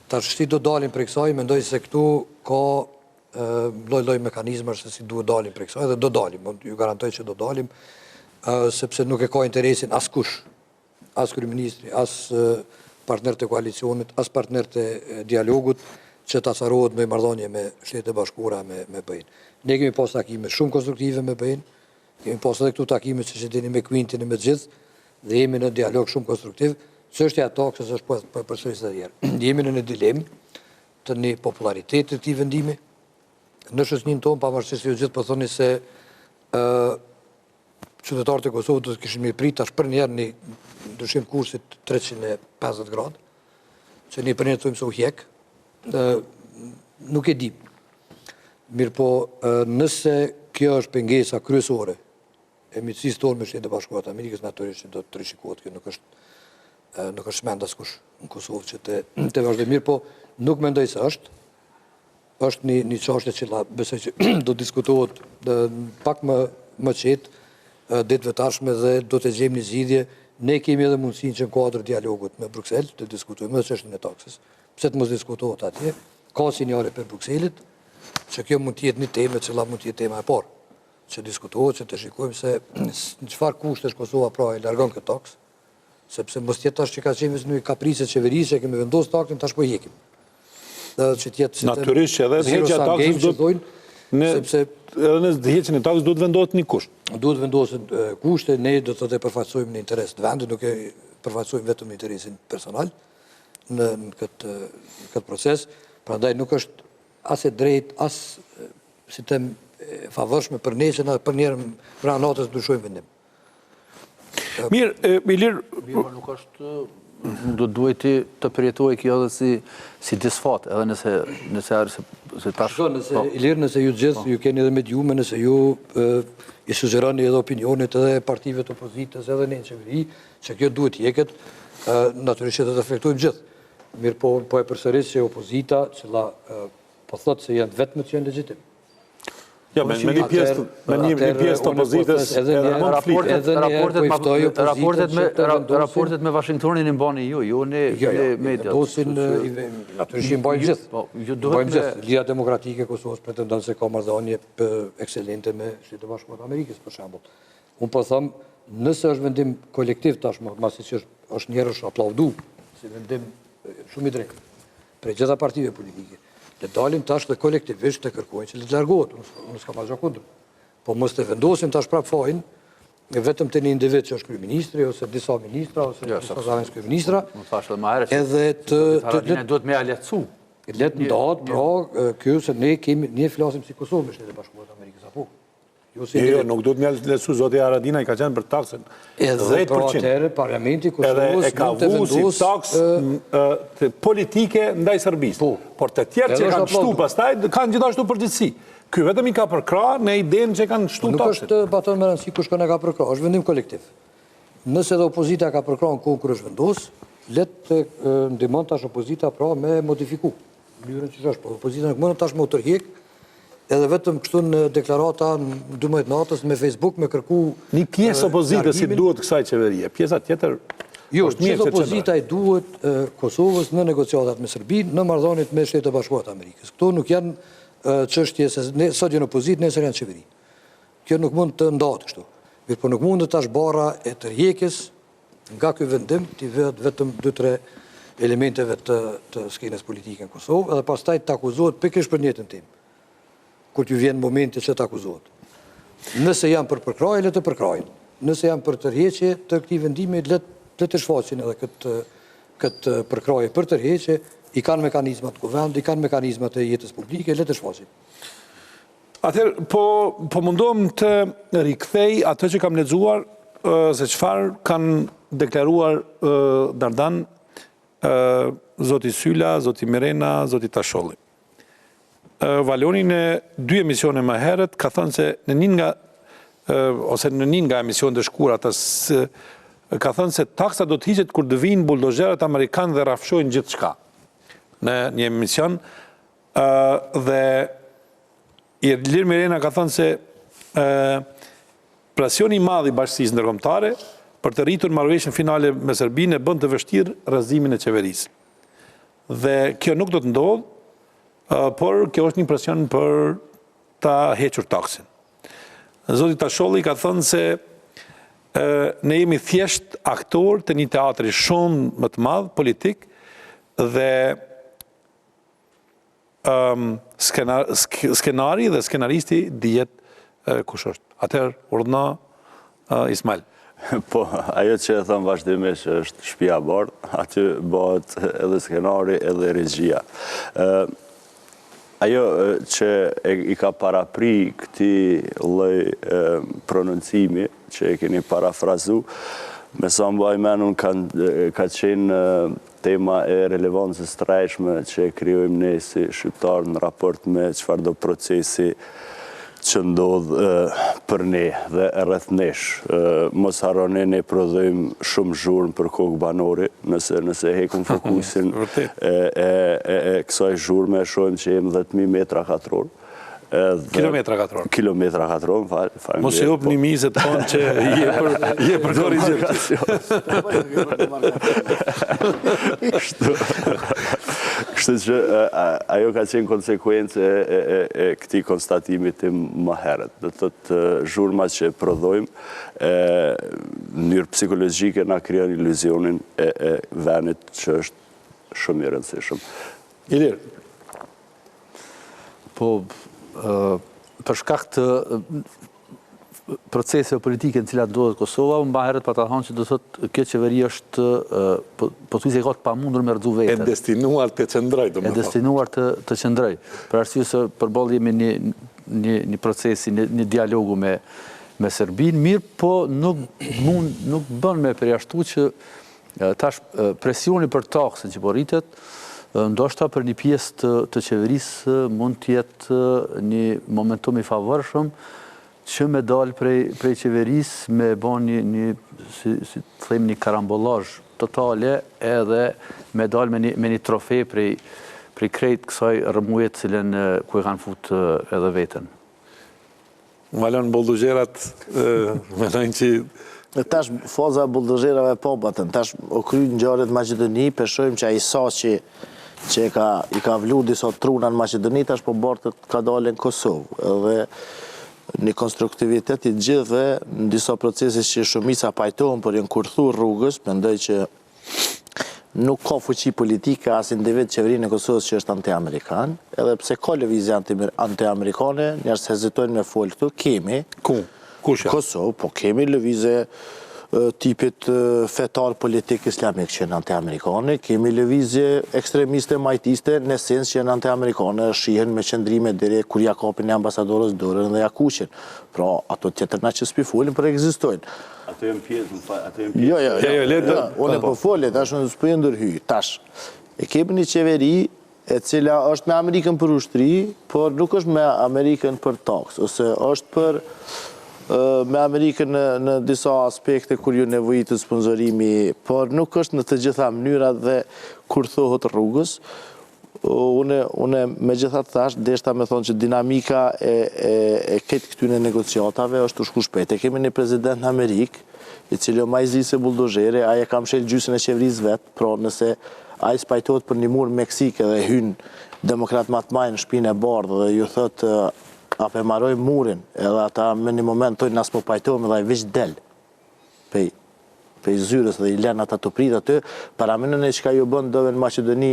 Tash si do dalim prej kësaj, mendoj se këtu ka lloj mekanizmash se si duhet dalim prej kësaj dhe do dalim, ju garantoj që do dalim, sepse nuk e ka interesin askush, as kryeministri, as partner të koalicionit, as partner të dialogut, që ta carohet me marrëdhënie me Shtetet e Bashkuara me BE-n. Ne kemi pas takime shumë konstruktive me BE-n, kemi pas edhe këtu takime që dini me Quintin e me gjithë, dhe jemi në dialog shumë konstruktiv. Çështja e taksës është po përsëris edhe herë. Jemi në një dilemë të një popularitetit të këtij vendimi. Në shoqërinë tonë, pavarësisht se ju gjithë po thoni se qytetarët e Kosovës do të kishin mirëprit tash për një herë një ndryshim kursit 350 gradë, që ne për një thojmë se u hjek, nuk e di. Mirë po, nëse kjo është pengesa kryesore e miqësisë tonë me Shtetet e Bashkuara të Amerikës, natyrisht do të rishikohet, kjo nuk është shmend askush në Kosovë që të vazhdoj mirë, po nuk mendoj se është një çështje që besoj që do diskutohet pak më qetë ditëve tashme dhe do të gjejmë një zgjidhje. Ne kemi edhe mundësinë që në kuadër dialogut me Bruksel të diskutojmë edhe çështjen e taksës. Pse të mos diskutohet atje? Ka sinjale për Brukselit që kjo mund të jetë një temë e cila mund të jetë tema e parë. Që diskutohet, që të shikojmë se në çfarë kushtesh Kosova pra e largon këtë taksë, sepse mos jetë tash që ka qenë një kaprice qeverisë që kemi vendosur taksën tash po hekim. Natyrisht që edhe heqja e taksës sepse edhe në heqjen e taksës duhet vendoset një kusht. Duhet vendosen kushte, ne do të përfaqësojmë në interes të vendit, nuk e përfaqësojmë vetëm në interesin personal në këtë proces. Prandaj nuk është as e drejtë, as si të favorshme për ne që na për njerë pra natës ndryshojmë vendim. Mirë, Ilir, nuk është do duhet të përjetoj kjo edhe si disfat, edhe nëse tash... Ilir, nëse ju gjithë, ju keni edhe me djume, nëse ju i sugjeroni edhe opinionit edhe partive të opozitës, edhe ne në qeveri, që kjo duhet jeket, natyrisht të reflektojmë gjithë. Mirë po e përsëris që opozita, që po thotë se janë vetëm që janë legjitim. Ja, me një pjesë të opozitës raportet me Washingtonin i mbani ju ne mediat. Dosin, natyrisht i mbajnë gjithë. Mbajnë gjithë. Liga Demokratike e Kosovës pretendon se ka marrëdhënie ekselente me Shtetet e Bashkuara të Amerikës, për shembull. Unë po thëmë, nëse është vendim kolektiv tashmë, masi që është njerësh aplaudu, si vendim shumë i drejtë, prej gjitha partive politike, le dalim tash dhe kolektivisht të kërkojnë që le të largohet, unë s'ka ma gjo kundër. Po mos të vendosim tash prap fajin, vetëm të një individ që është kryeministri, ose disa ministra, ose disa zavens kryeministra, edhe të... duhet me aletësu. Letë ndatë, pra, kjo se ne flasim si Kosovë me Shtetet Bashkuara të Amerikës, apo? Jo, nuk duhet me aletësu, zoti Haradina i ka qenë për taksën. Edhe pra atëherë, parlamenti Kosovës mund të vendos... taksë politike ndaj Serbisë. Por të tjerë që kanë shtu pastaj, kanë gjithashtu përgjithësi. Ky vetëm i ka përkra në idenë që kanë shtu taksën. Nuk është baton me rëndësi kush kanë ka përkra, është vendim kolektiv. Nëse dhe opozita ka përkra në kohë kur është vendos, letë ndihmon tash opozita pra me modifiku. Mënyrën që është, po opozita nuk mund tash me u tërhiq, edhe vetëm kështu në deklarata në 12 natës me Facebook me kërku... Një pjesë opozitës si duhet kësaj qeverie, pjesa tjetër... Jo, pjesë opozita i duhet Kosovës në negociatat me Serbinë, në marrëdhëniet me Shtetet Bashkuara të Amerikës. Këto nuk janë çështje se sot janë opozitë, nesër janë qeveri. Kjo nuk mund të ndahet kështu. Mirë, po nuk mund të tash bara e tërheqjes nga ky vendim t'i vëhet vetëm 2-3 elementeve të skenës politike në Kosovë, edhe pastaj të akuzohet pikërisht për njëjtën temë. Kur t'ju vjen momenti që të akuzohet. Nëse janë për përkrajë, le të përkrajnë. Nëse janë për tërheqje të këtij vendimi, le të shfaqin edhe këtë përkrajë për tërheqje, i kanë mekanizmat kuvend, i kanë mekanizmat e jetës publike, le të shfaqin. Atëherë, po mundohem të rikthej atë që kam lexuar, se çfarë kanë deklaruar Dardan, zoti Syla, zoti Mirena, zoti Tasholli. Valoni në 2 emisione më herët ka thënë se në një nga emisionet e shkurtës ka thënë se taksa do të hiqet kur të vinë buldozherët amerikanë dhe rrafshojnë gjithçka. Në një emision dhe Ilir Mirena ka thënë se presioni i madh i bashkësisë ndërkombëtare për të rritur marrëveshjen finale me Serbinë e bën të vështirë rrëzimin e qeverisë. Dhe kjo nuk do të ndodhë, por kjo është një presion për ta hequr taksin. Zoti Tasholli ka thënë se ne jemi thjesht aktor të një teatri shumë më të madh politik dhe skenari dhe skenaristi dihet kush është. Atëherë urdhna Ismail. Po, ajo që e thëmë vazhdimisht është shtëpia e bardhë, aty bëhet edhe skenari edhe regjia. Ajo që i ka parapri këti lloj prononcimi, që e keni parafrazu, me sa mbaj menun ka qenë tema e relevancës trajshme që e kryojmë ne si shqiptarë në raport me çfarëdo procesi që ndodhë për ne dhe rreth nesh. Mos harroni, ne prodhojmë shumë zhurmë për kokë banori, nëse hekum fokusin e kësaj zhurme, shohim që jemi 10.000 metra katror. Kilometra katror. Kilometra katror, falem. Mos e hop një mizet tonë që je për korrigim. Kështu që ajo ka qenë konsekuencë e këtij konstatimi tim më herët. Do të thotë zhurmat që prodhojmë në mënyrë psikologjike na krijon iluzionin e vendit që është shumë i rëndësishëm. Ilir. Po, për shkak të proceseve politike në cilat ndodhet Kosova, më herët pa ta thënë që do thotë kjo qeveri është po thuajse ka të pamundur me rrezu vetën. E destinuar të qëndroj, domethënë. E destinuar të qëndroj. Për arsye se përballë jemi një procesi, një dialogu me Serbinë, mirë, po nuk bën me përjashtu që tash presioni për taksën që po rritet, ndoshta për një pjesë të qeverisë mund të jetë një momentum i favorshëm që me dalë prej qeverisë me bën si të them një karambolazh totale edhe me dalë me një trofe prej krejt kësaj rrëmuje të cilën ku e kanë fut edhe veten. Malon buldozherat mendojnë që tash faza e buldozherave po batën. Tash o kry ngjarjet në Maqedoni, peshojmë që ai saçi që i ka vlu disa truna në Maqedoni, tash po bartët ka dalë në Kosovë. Edhe një konstruktivitet i gjithë dhe në disa procese që shumica pajtohen për janë kurthu rrugës, mendoj që nuk ka fuqi politike as individ qeverinë e Kosovës që është anti-amerikan, edhe pse ka lëvizje anti-amerikane, njerëz hezitojnë me folë këtu, kemi Kosovë, po kemi lëvizje tipit fetar politik islamik që janë anti-amerikane, kemi lëvizje ekstremiste majtiste në sens që janë anti-amerikane, shihen me qëndrime deri kur ja kapin e ambasadorës dorën dhe ja kuqin. Pra, ato tjetër na që s'pi folin, për ekzistojnë. Ato janë pjesë, Jo, unë po folet, tash unë s'po ndërhy. Tash, e kemi një qeveri e cila është me Amerikën për ushtri, por nuk është me Amerikën për taks, ose është për me Amerikën në disa aspekte kur ju nevojitë sponsorimi, por nuk është në të gjitha mënyrat dhe kur thohët rrugës. Une me gjithat thash, deshta me thonë që dinamika e këtë këtyne negociatave është të shku shpejt. E kemi një prezident në Amerikë, i cilë o majzi se buldozhere, aje kam shel gjysën e qeverisë vetë, pro nëse aje spajtojt për një murë Meksike dhe hynë demokrat matmaj në shpinë e bardhë dhe ju thëtë apo e maroj murin, edhe ata me një moment tojnë nësë po pajtojme dhe i vish del pej zyrës dhe i len ata të prit aty, para menën e qka ju bënd dove në Macedoni,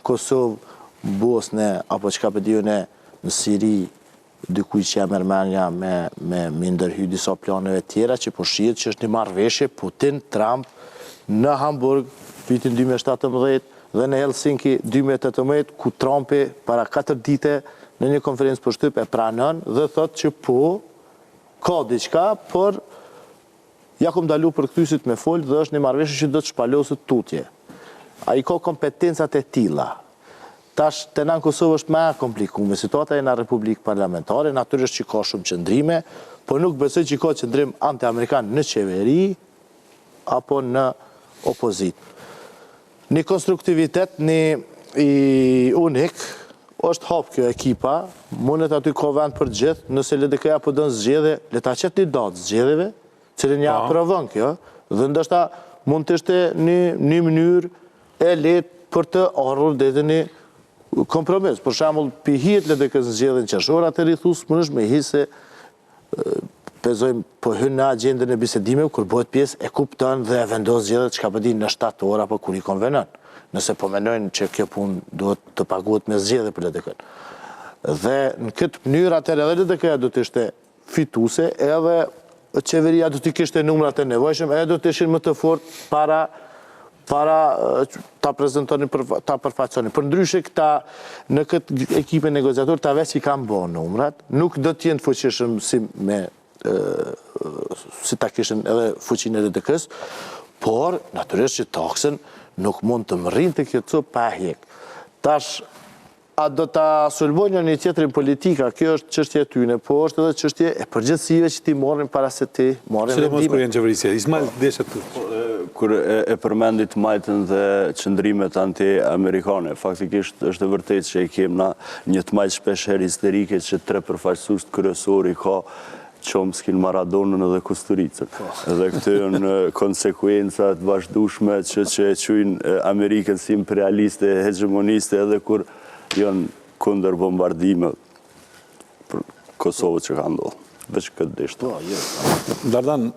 Kosovë, Bosne, apo qka përdiju në Siri, dykuj që jam Ermenja me ndërhy disa planeve tjera që po shihet që është një marrëveshje Putin, Trump në Hamburg, vitin 2017 dhe në Helsinki 2018, ku Trumpi para 4 dite në një konferencë për shtyp e pranën dhe thot që po, ka diqka, por ja kom dalu për këtysit me folë dhe është një marrëveshje që do të shpalosët tutje. A i ka kompetencat e tilla. Tash, të në Kosovë është me komplikume. Situata e në Republikë Parlamentare, natyrisht që ka shumë qëndrime, por nuk besoj që ka qëndrim anti-amerikan në qeveri apo në opozit. Një konstruktivitet, një unik, është hap kjo ekipa, mundet aty ka vend për gjithë, nëse LDK-ja po dënë zgjedhje, le ta qëtë një datë zgjedhjeve, cilën ja aprovon kjo, dhe ndështë mund të ishte një mënyrë e letë për të ardhur dhe një kompromis. Për shembull, pihiet LDK-s zgjedhjen qershor, atë rithus më është me hi se pezojmë po hynë në agjendën e bisedimeve, kur bëhet pjesë e kupton dhe e vendos zgjedhjet çka po di në 7 orë apo kur i konvenon. Nëse po menojnë që kjo punë duhet të paguhet me zgjedhje për LDK-n. Dhe në këtë mënyrë atëherë edhe LDK-ja do të ishte fituese, edhe qeveria do të kishte numrat e nevojshëm, edhe do të ishin më të fortë para ta prezentoni, ta përfaqësoni. Për ndryshe këta në këtë ekipe negociator, ta veç i kanë bërë numrat, nuk do të jenë fuqishëm si ta kishin edhe fuqinë e LDK-s, por natyrisht që taksën nuk mund të mërin të kjo copë pa hjek. Tash, a do të sulmojnë një tjetërin politika, kjo është çështje e tyne, po është edhe çështje e përgjithësive që ti morrin para se ti morrin vendime. Mos përjen qeverisje, Ismail deshet të. Kur e përmendit majtën dhe qëndrimet anti-amerikane, faktikisht është e vërtet që e kemna një të majtë shpesher histerike që 3 përfaqësues kryesori ka Chomskin, Maradonën edhe Kusturicën. Edhe këtë janë konsekuencat vazhdueshme që e quajnë Amerikën si imperialiste, hegemoniste, edhe kur janë kundër bombardime për Kosovë që ka ndodhur. Veç këtë deshtë. Dardan,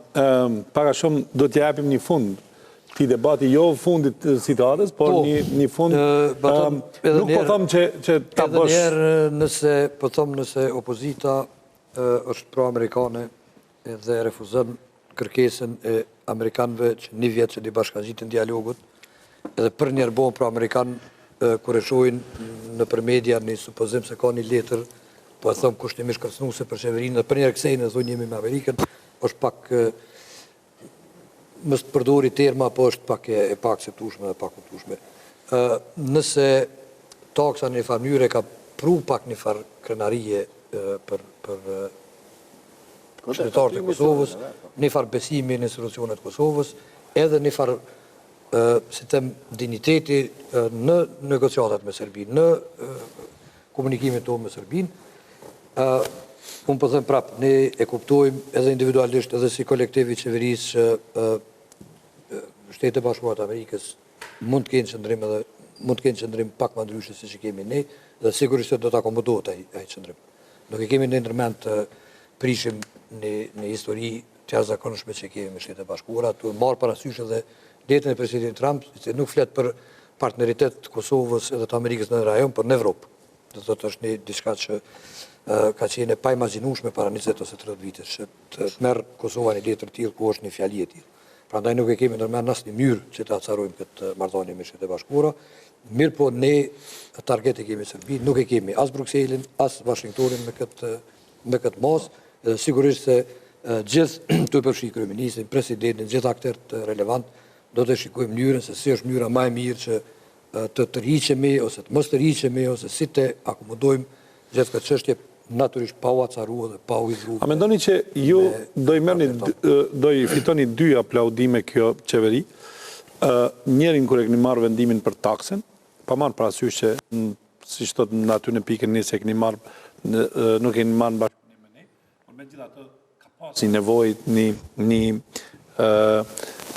para shumë do t'ja japim një fund këtij debati, jo fundit citatës, por një fund. Nuk po them që ta bësh. Edhe njerë nëse opozita është pro-amerikane dhe refuzon kërkesën e amerikanëve që një vjetë që di bashkangjitin dialogut, edhe për njerë bon pro-amerikan kur e shohin në për media një supozim se ka një letër, po e thëmë kushtimisht kërcnuse për qeverinë, dhe për njerë kësejnë e thonë jemi me Amerikën, është pak mështë përdori terma, po është pak e pak septushme dhe pak kuptushme. Nëse taksa një farë mënyre ka pru pak një farë krenarije për qytetarët e Kosovës, një farë besimi në institucionet Kosovës, edhe një farë si tem digniteti në negociatat me Serbinë, në komunikimin tonë me Serbinë. Unë po them prapë, ne e kuptojmë edhe individualisht, edhe si kolektivi qeverisë që Shtetet e Bashkuara të Amerikës mund të kenë qëndrim pak më ndryshe se që kemi ne, dhe sigurisht do të akomodohet ai qëndrim. Nuk e kemi në ndërmend prishim një histori të jashtëzakonshme që kemi me Shtetet e Bashkuara, të marrë parasysh edhe letën e presidentit Trump, se nuk flet për partneritet të Kosovës edhe të Amerikës në rajon, për në Evropë. Do të thotë është një diçka që ka qenë pa imagjinueshme para 20 ose 30 vitesh, që të merr Kosova një letër të tillë ku është një fjali e tillë. Prandaj nuk e kemi ndërmend asnjë mënyrë që të acarojmë këtë marrëdhënie me Shtetet e Bashkuara. Mirë po ne target e kemi Serbi, nuk e kemi as Brukselin, as Washingtonin me këtë mos, edhe sigurisht se gjithë të përfshi kryeministin, presidentin, gjithë aktorët relevant, do të shikojmë mënyrën se si është mënyra më e mirë që të tërhiqemi ose të mos tërhiqemi ose si të akomodojmë gjithë këtë çështje natyrisht pa u acaruar dhe pa u hidhur. A mendoni që ju do i fitoni 2 aplaudime kjo qeveri, njerin kur e keni marrë vendimin për taksën, pa marrë parasysh që si thot në aty në pikën një se keni marrë nuk keni marrë në bashkëpunim me ne, por megjithatë ka pasi nevojë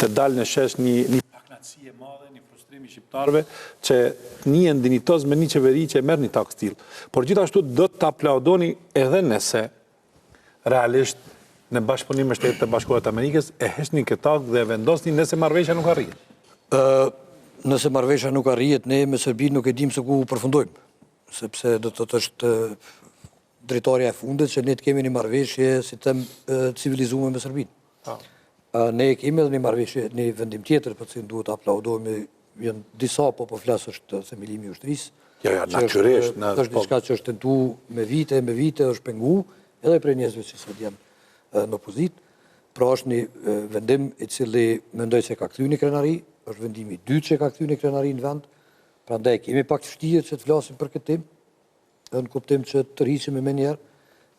të dalë në shesh një pakënaqësi e madhe, një frustrimi shqiptarëve që njihen dinjitoz me një qeveri që e merr një taks tillë. Por gjithashtu do të aplaudoni edhe nëse realisht në bashkëpunim me Shtetet e Bashkuara të Amerikës e heshni këtë taks dhe e vendosni nëse marrëveshja nuk arrihet. Nëse marrëveshja nuk arrihet, ne me Serbinë nuk e dim se ku përfundojmë, sepse do të thotë është drejtoria e fundit që ne të kemi një marrëveshje si them civilizuar me Serbinë. Ne kemi edhe një marrëveshje, një vendim tjetër për cilin duhet aplaudojmë, janë disa po flas është themelimi i ushtrisë. Ja, natyrisht. Është diçka që është tentuar me vite, është penguar edhe për njerëzve që sot janë në opozitë. Pra është një vendim i cili mendoj se ka kthyer një krenari, është vendimi i dytë që ka kthyer një krenari në vend. Prandaj kemi pak vështirë që të flasim për këtë temë, në kuptim që të rriqemi më njëherë.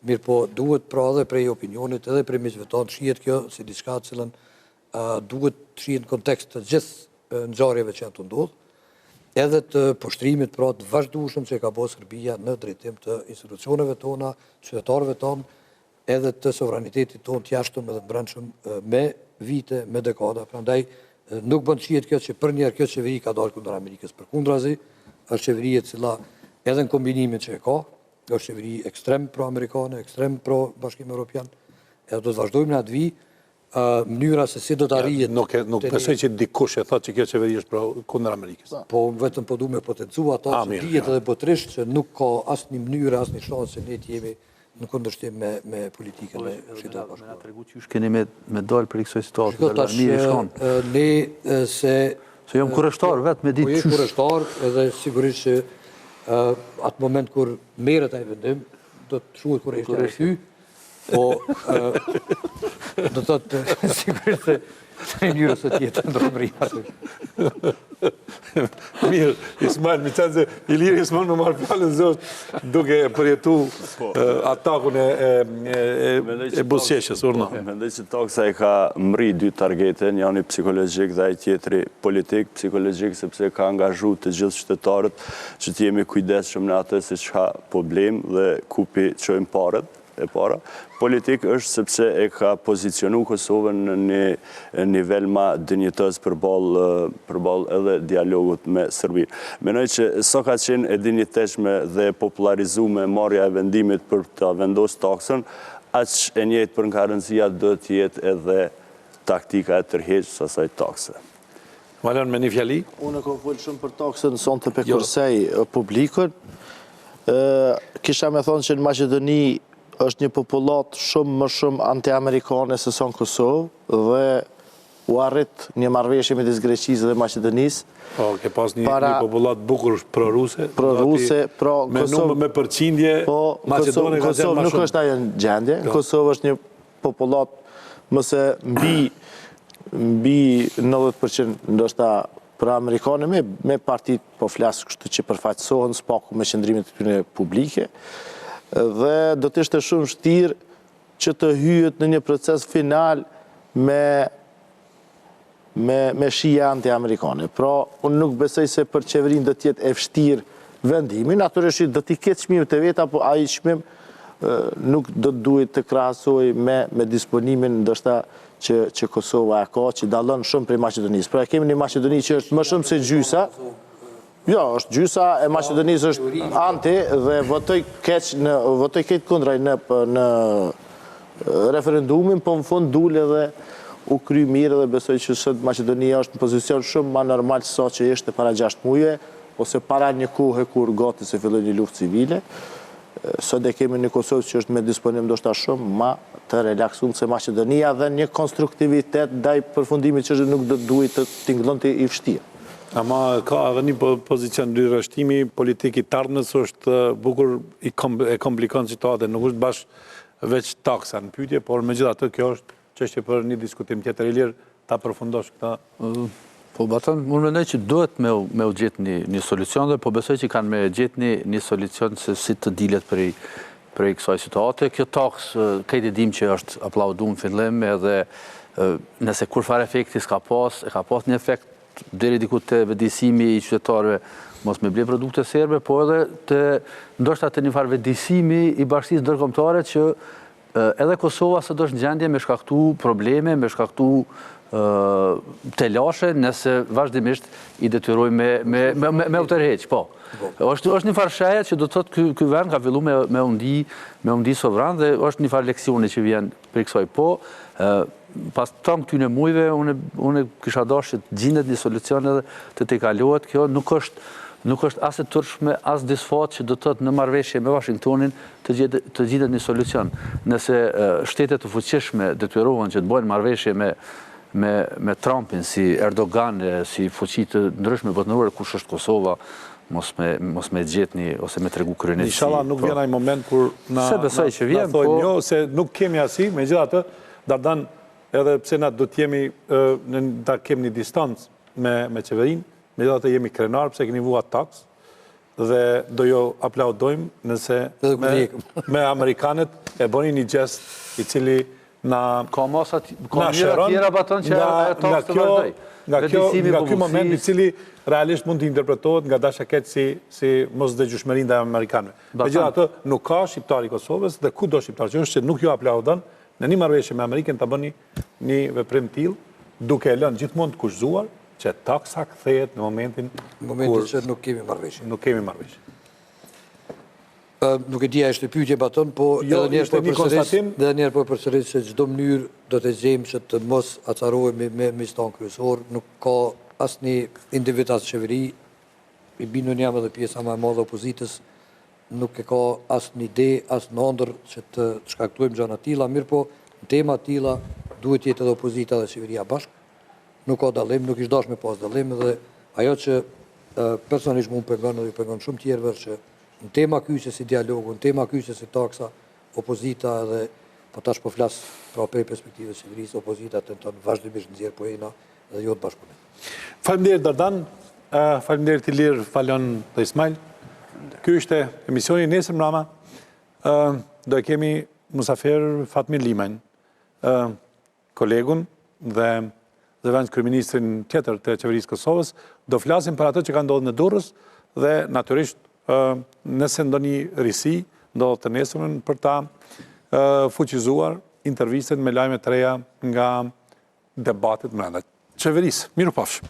Mirë po duhet pra edhe prej opinionit, edhe prej miqve tanë shihet kjo si diçka të cilën duhet të shihet në kontekst të gjithë ngjarjeve që janë të ndodhur, edhe të poshtrimit pra të vazhdueshëm që ka bërë Serbia në drejtim të institucioneve tona, qytetarëve tonë, edhe të sovranitetit tonë të jashtëm edhe të brendshëm me vite, me dekada. Prandaj nuk bën shihet kjo që për njerë kjo qeveri ka dalë kundër Amerikës. Përkundrazi, është qeveri e cila edhe në kombinimin që e ka, është qeveri ekstrem pro-amerikane, ekstrem pro-bashkim Evropian, edhe do të vazhdojmë në atë vi, mënyra se si do të arrijet... Nuk besoj që dikush e thot që kjo qeveri është kundër Amerikës. Po vetëm po du me potencua ata që dihet edhe botërisht që nuk ka asnjë mënyrë, asnjë shans se ne të jemi në kundërshtim me politikën e Shtetit Bashkuar. Me na tregu që keni me dalë për kësaj situatë, mirë e shkon. Ne se jam kurreshtar vetë me ditë qysh. Po je kurreshtar edhe sigurisht që atë moment kur merret ai vendim do të shuhet kurreshtar e ty. Po do të thotë sigurisht se në mënyrë se tjetër ndërmëria. Mirë, Ismail, mi qenë se Iliri Ismail me marrë fjallën zështë duke përjetu atakun e busqeshës, urna. Mendoj që taksa e ka mri 2 targete, njëri psikologjik dhe ai tjetri politik, psikologjik sepse ka angazhu të gjithë qytetarët që të jemi kujdesshëm në atë se çka problem dhe kupi çojmë parët. E para. Politik është sepse e ka pozicionu Kosovën në një nivel ma dinjitës përballë edhe dialogut me Serbinë. Mendoj që sa ka qenë e dinjiteshme dhe popularizuar marrja e vendimit për ta vendosur taksën, aq e njëjtë për garancia do të jetë edhe taktika e tërheqjes së asaj takse. Marian, me një fjali? Unë kam folur shumë për taksën sonte pe kursej publikun. Kisha me thonë që në Maqedoni është një popullat shumë më shumë anti-amerikane se sa në Kosovë dhe u arrit një marrëveshje midis Greqisë dhe Maqedonisë. Po, ke pas një popullat bukur pro-ruse. Pro-ruse, me numër me përqindje, Maqedoni ka qenë më shumë. Nuk është ajo në gjendje. Kosovë është një popullat mëse mbi 90% ndoshta pro-amerikane me partit po flasë kështu që përfaqësohen spaku me qëndrimit të tyre publike. Dhe do të ishte shumë vështirë që të hyhet në një proces final me shije anti-amerikane. Pra, unë nuk besoj se për qeverinë do të jetë e vështirë vendimi, natyrisht do t'i ketë çmimet e veta, po ai çmim nuk do të duhet të krahasoj me disponimin ndoshta që Kosova e ka, që dallon shumë prej Maqedonisë. Pra kemi një Maqedoni që është më shumë se gjysa. Jo, është gjysa e Maqedonisë është anti dhe votoj keq kundrej referendumin, po në fund dule dhe u kry mirë dhe besoj që sot Macedonia është në pozicion shumë ma normal se sa që ishte para 6 muaj, ose para një kohë kur gati se filloi një luftë civile. Sot e kemi një Kosovë që është me disponim ndoshta shumë ma të relaksuar se Macedonia dhe një konstruktivitet ndaj përfundimit që nuk do duhet të tingëllonte i vështirë. Ama ka edhe një pozicion dy rështimi, politik i tardhmes është bukur e komplikon situatën, nuk është bashkë veç taksa në pyetje, por megjithatë kjo është çështje për një diskutim tjetër i lirë ta përfundosh këtë. Po baton, unë mendoj që duhet me u gjetë një solucion dhe po besoj që kanë me gjetë një solucion se si të dilet prej kësaj situate. Kjo taks, këtë dim që është aplauduar në fillim edhe nëse kur fare efekti s'ka pas, e ka pas një efekt deri diku të vendisimi i qytetarëve mos me ble produkte serbe, po edhe ndoshta të një farë vendisimi i bashkisë ndërkombëtare që edhe Kosova sot është në gjendje me shkaktu probleme, me shkaktu telashe, nëse vazhdimisht i detyroj me u tërheq, po. është një farë sheje që do të thotë ky vend ka fillu me undi sovran dhe është një farë leksioni që vjen për kësaj, po. Pas tam këtyne mujve, unë kisha dashur që gjendet një solucion edhe të kalohet. Kjo nuk është as e turpshme, as disfat që do të thotë në marrëveshje me Washingtonin të gjendet një solucion. Nëse shtetet të fuqishme detyrohen që të bëjnë marrëveshje me Trumpin, si Erdogan, si fuqi të ndryshme botërore, kush është Kosova, mos me gjetni ose me tregu kryenësi. Inshallah nuk vjen ai moment kur na thojnë jo se nuk kemi asi, megjithatë Dardan edhe pse na do të jemi ta kemi një distancë me qeverinë, megjithatë jemi krenar pse keni vuar taks dhe do jo aplaudojmë nëse me amerikanët e bëni një gest i cili na tjera baton që taks të vazhdoj. Nga ky moment i cili realisht mund të interpretohet nga dashaket si mos dëgjueshmëri ndaj amerikanëve. Megjithatë nuk ka shqiptar i Kosovës dhe kudo shqiptar që është që nuk ju aplaudon në një marrëveshje me Amerikën ta bëni një veprim tillë, duke e lënë gjithmonë të kushtuar që taksa kthehet në momentin që nuk kemi marrëveshje. Nuk kemi marrëveshje. Nuk e dia është pyetje baton, po edhe njerë po përsëris se çdo mënyrë do të gjejmë që të mos acarohemi me stan kryesor, nuk ka asnjë individ as qeveri, i bindur jam edhe pjesa më e madhe e opozitës, nuk e ka asë një ide, asë në ndër që të shkaktojmë gjana tila, mirë po në tema tila duhet jetë edhe opozita dhe qeveria bashkë, nuk ka dalim, nuk ishtë dash me pas dalim dhe ajo që personisht mund pengon dhe pengon shumë tjerëve që në tema kyqe si dialogu, në tema kyqe si taksa, opozita edhe po tash po flas pra prej perspektive qeverisë, opozita tenton vazhdimisht nxjerr poena dhe jo të bashkëpunim. Faleminderit Dardan, faleminderit Ilir, falon dhe Ismail. Ky ishte emisioni nesër mbrëma. Do e kemi musafir Fatmir Limajn, kolegun dhe vend kryeministrin tjetër të qeverisë Kosovës. Do flasim për atë që ka ndodhur në Durrës dhe natyrisht nëse ndonjë risi ndodhet të nesërmen për ta fuqizuar intervistën me lajme të reja nga debatet brenda qeverisë. Mirupafshim.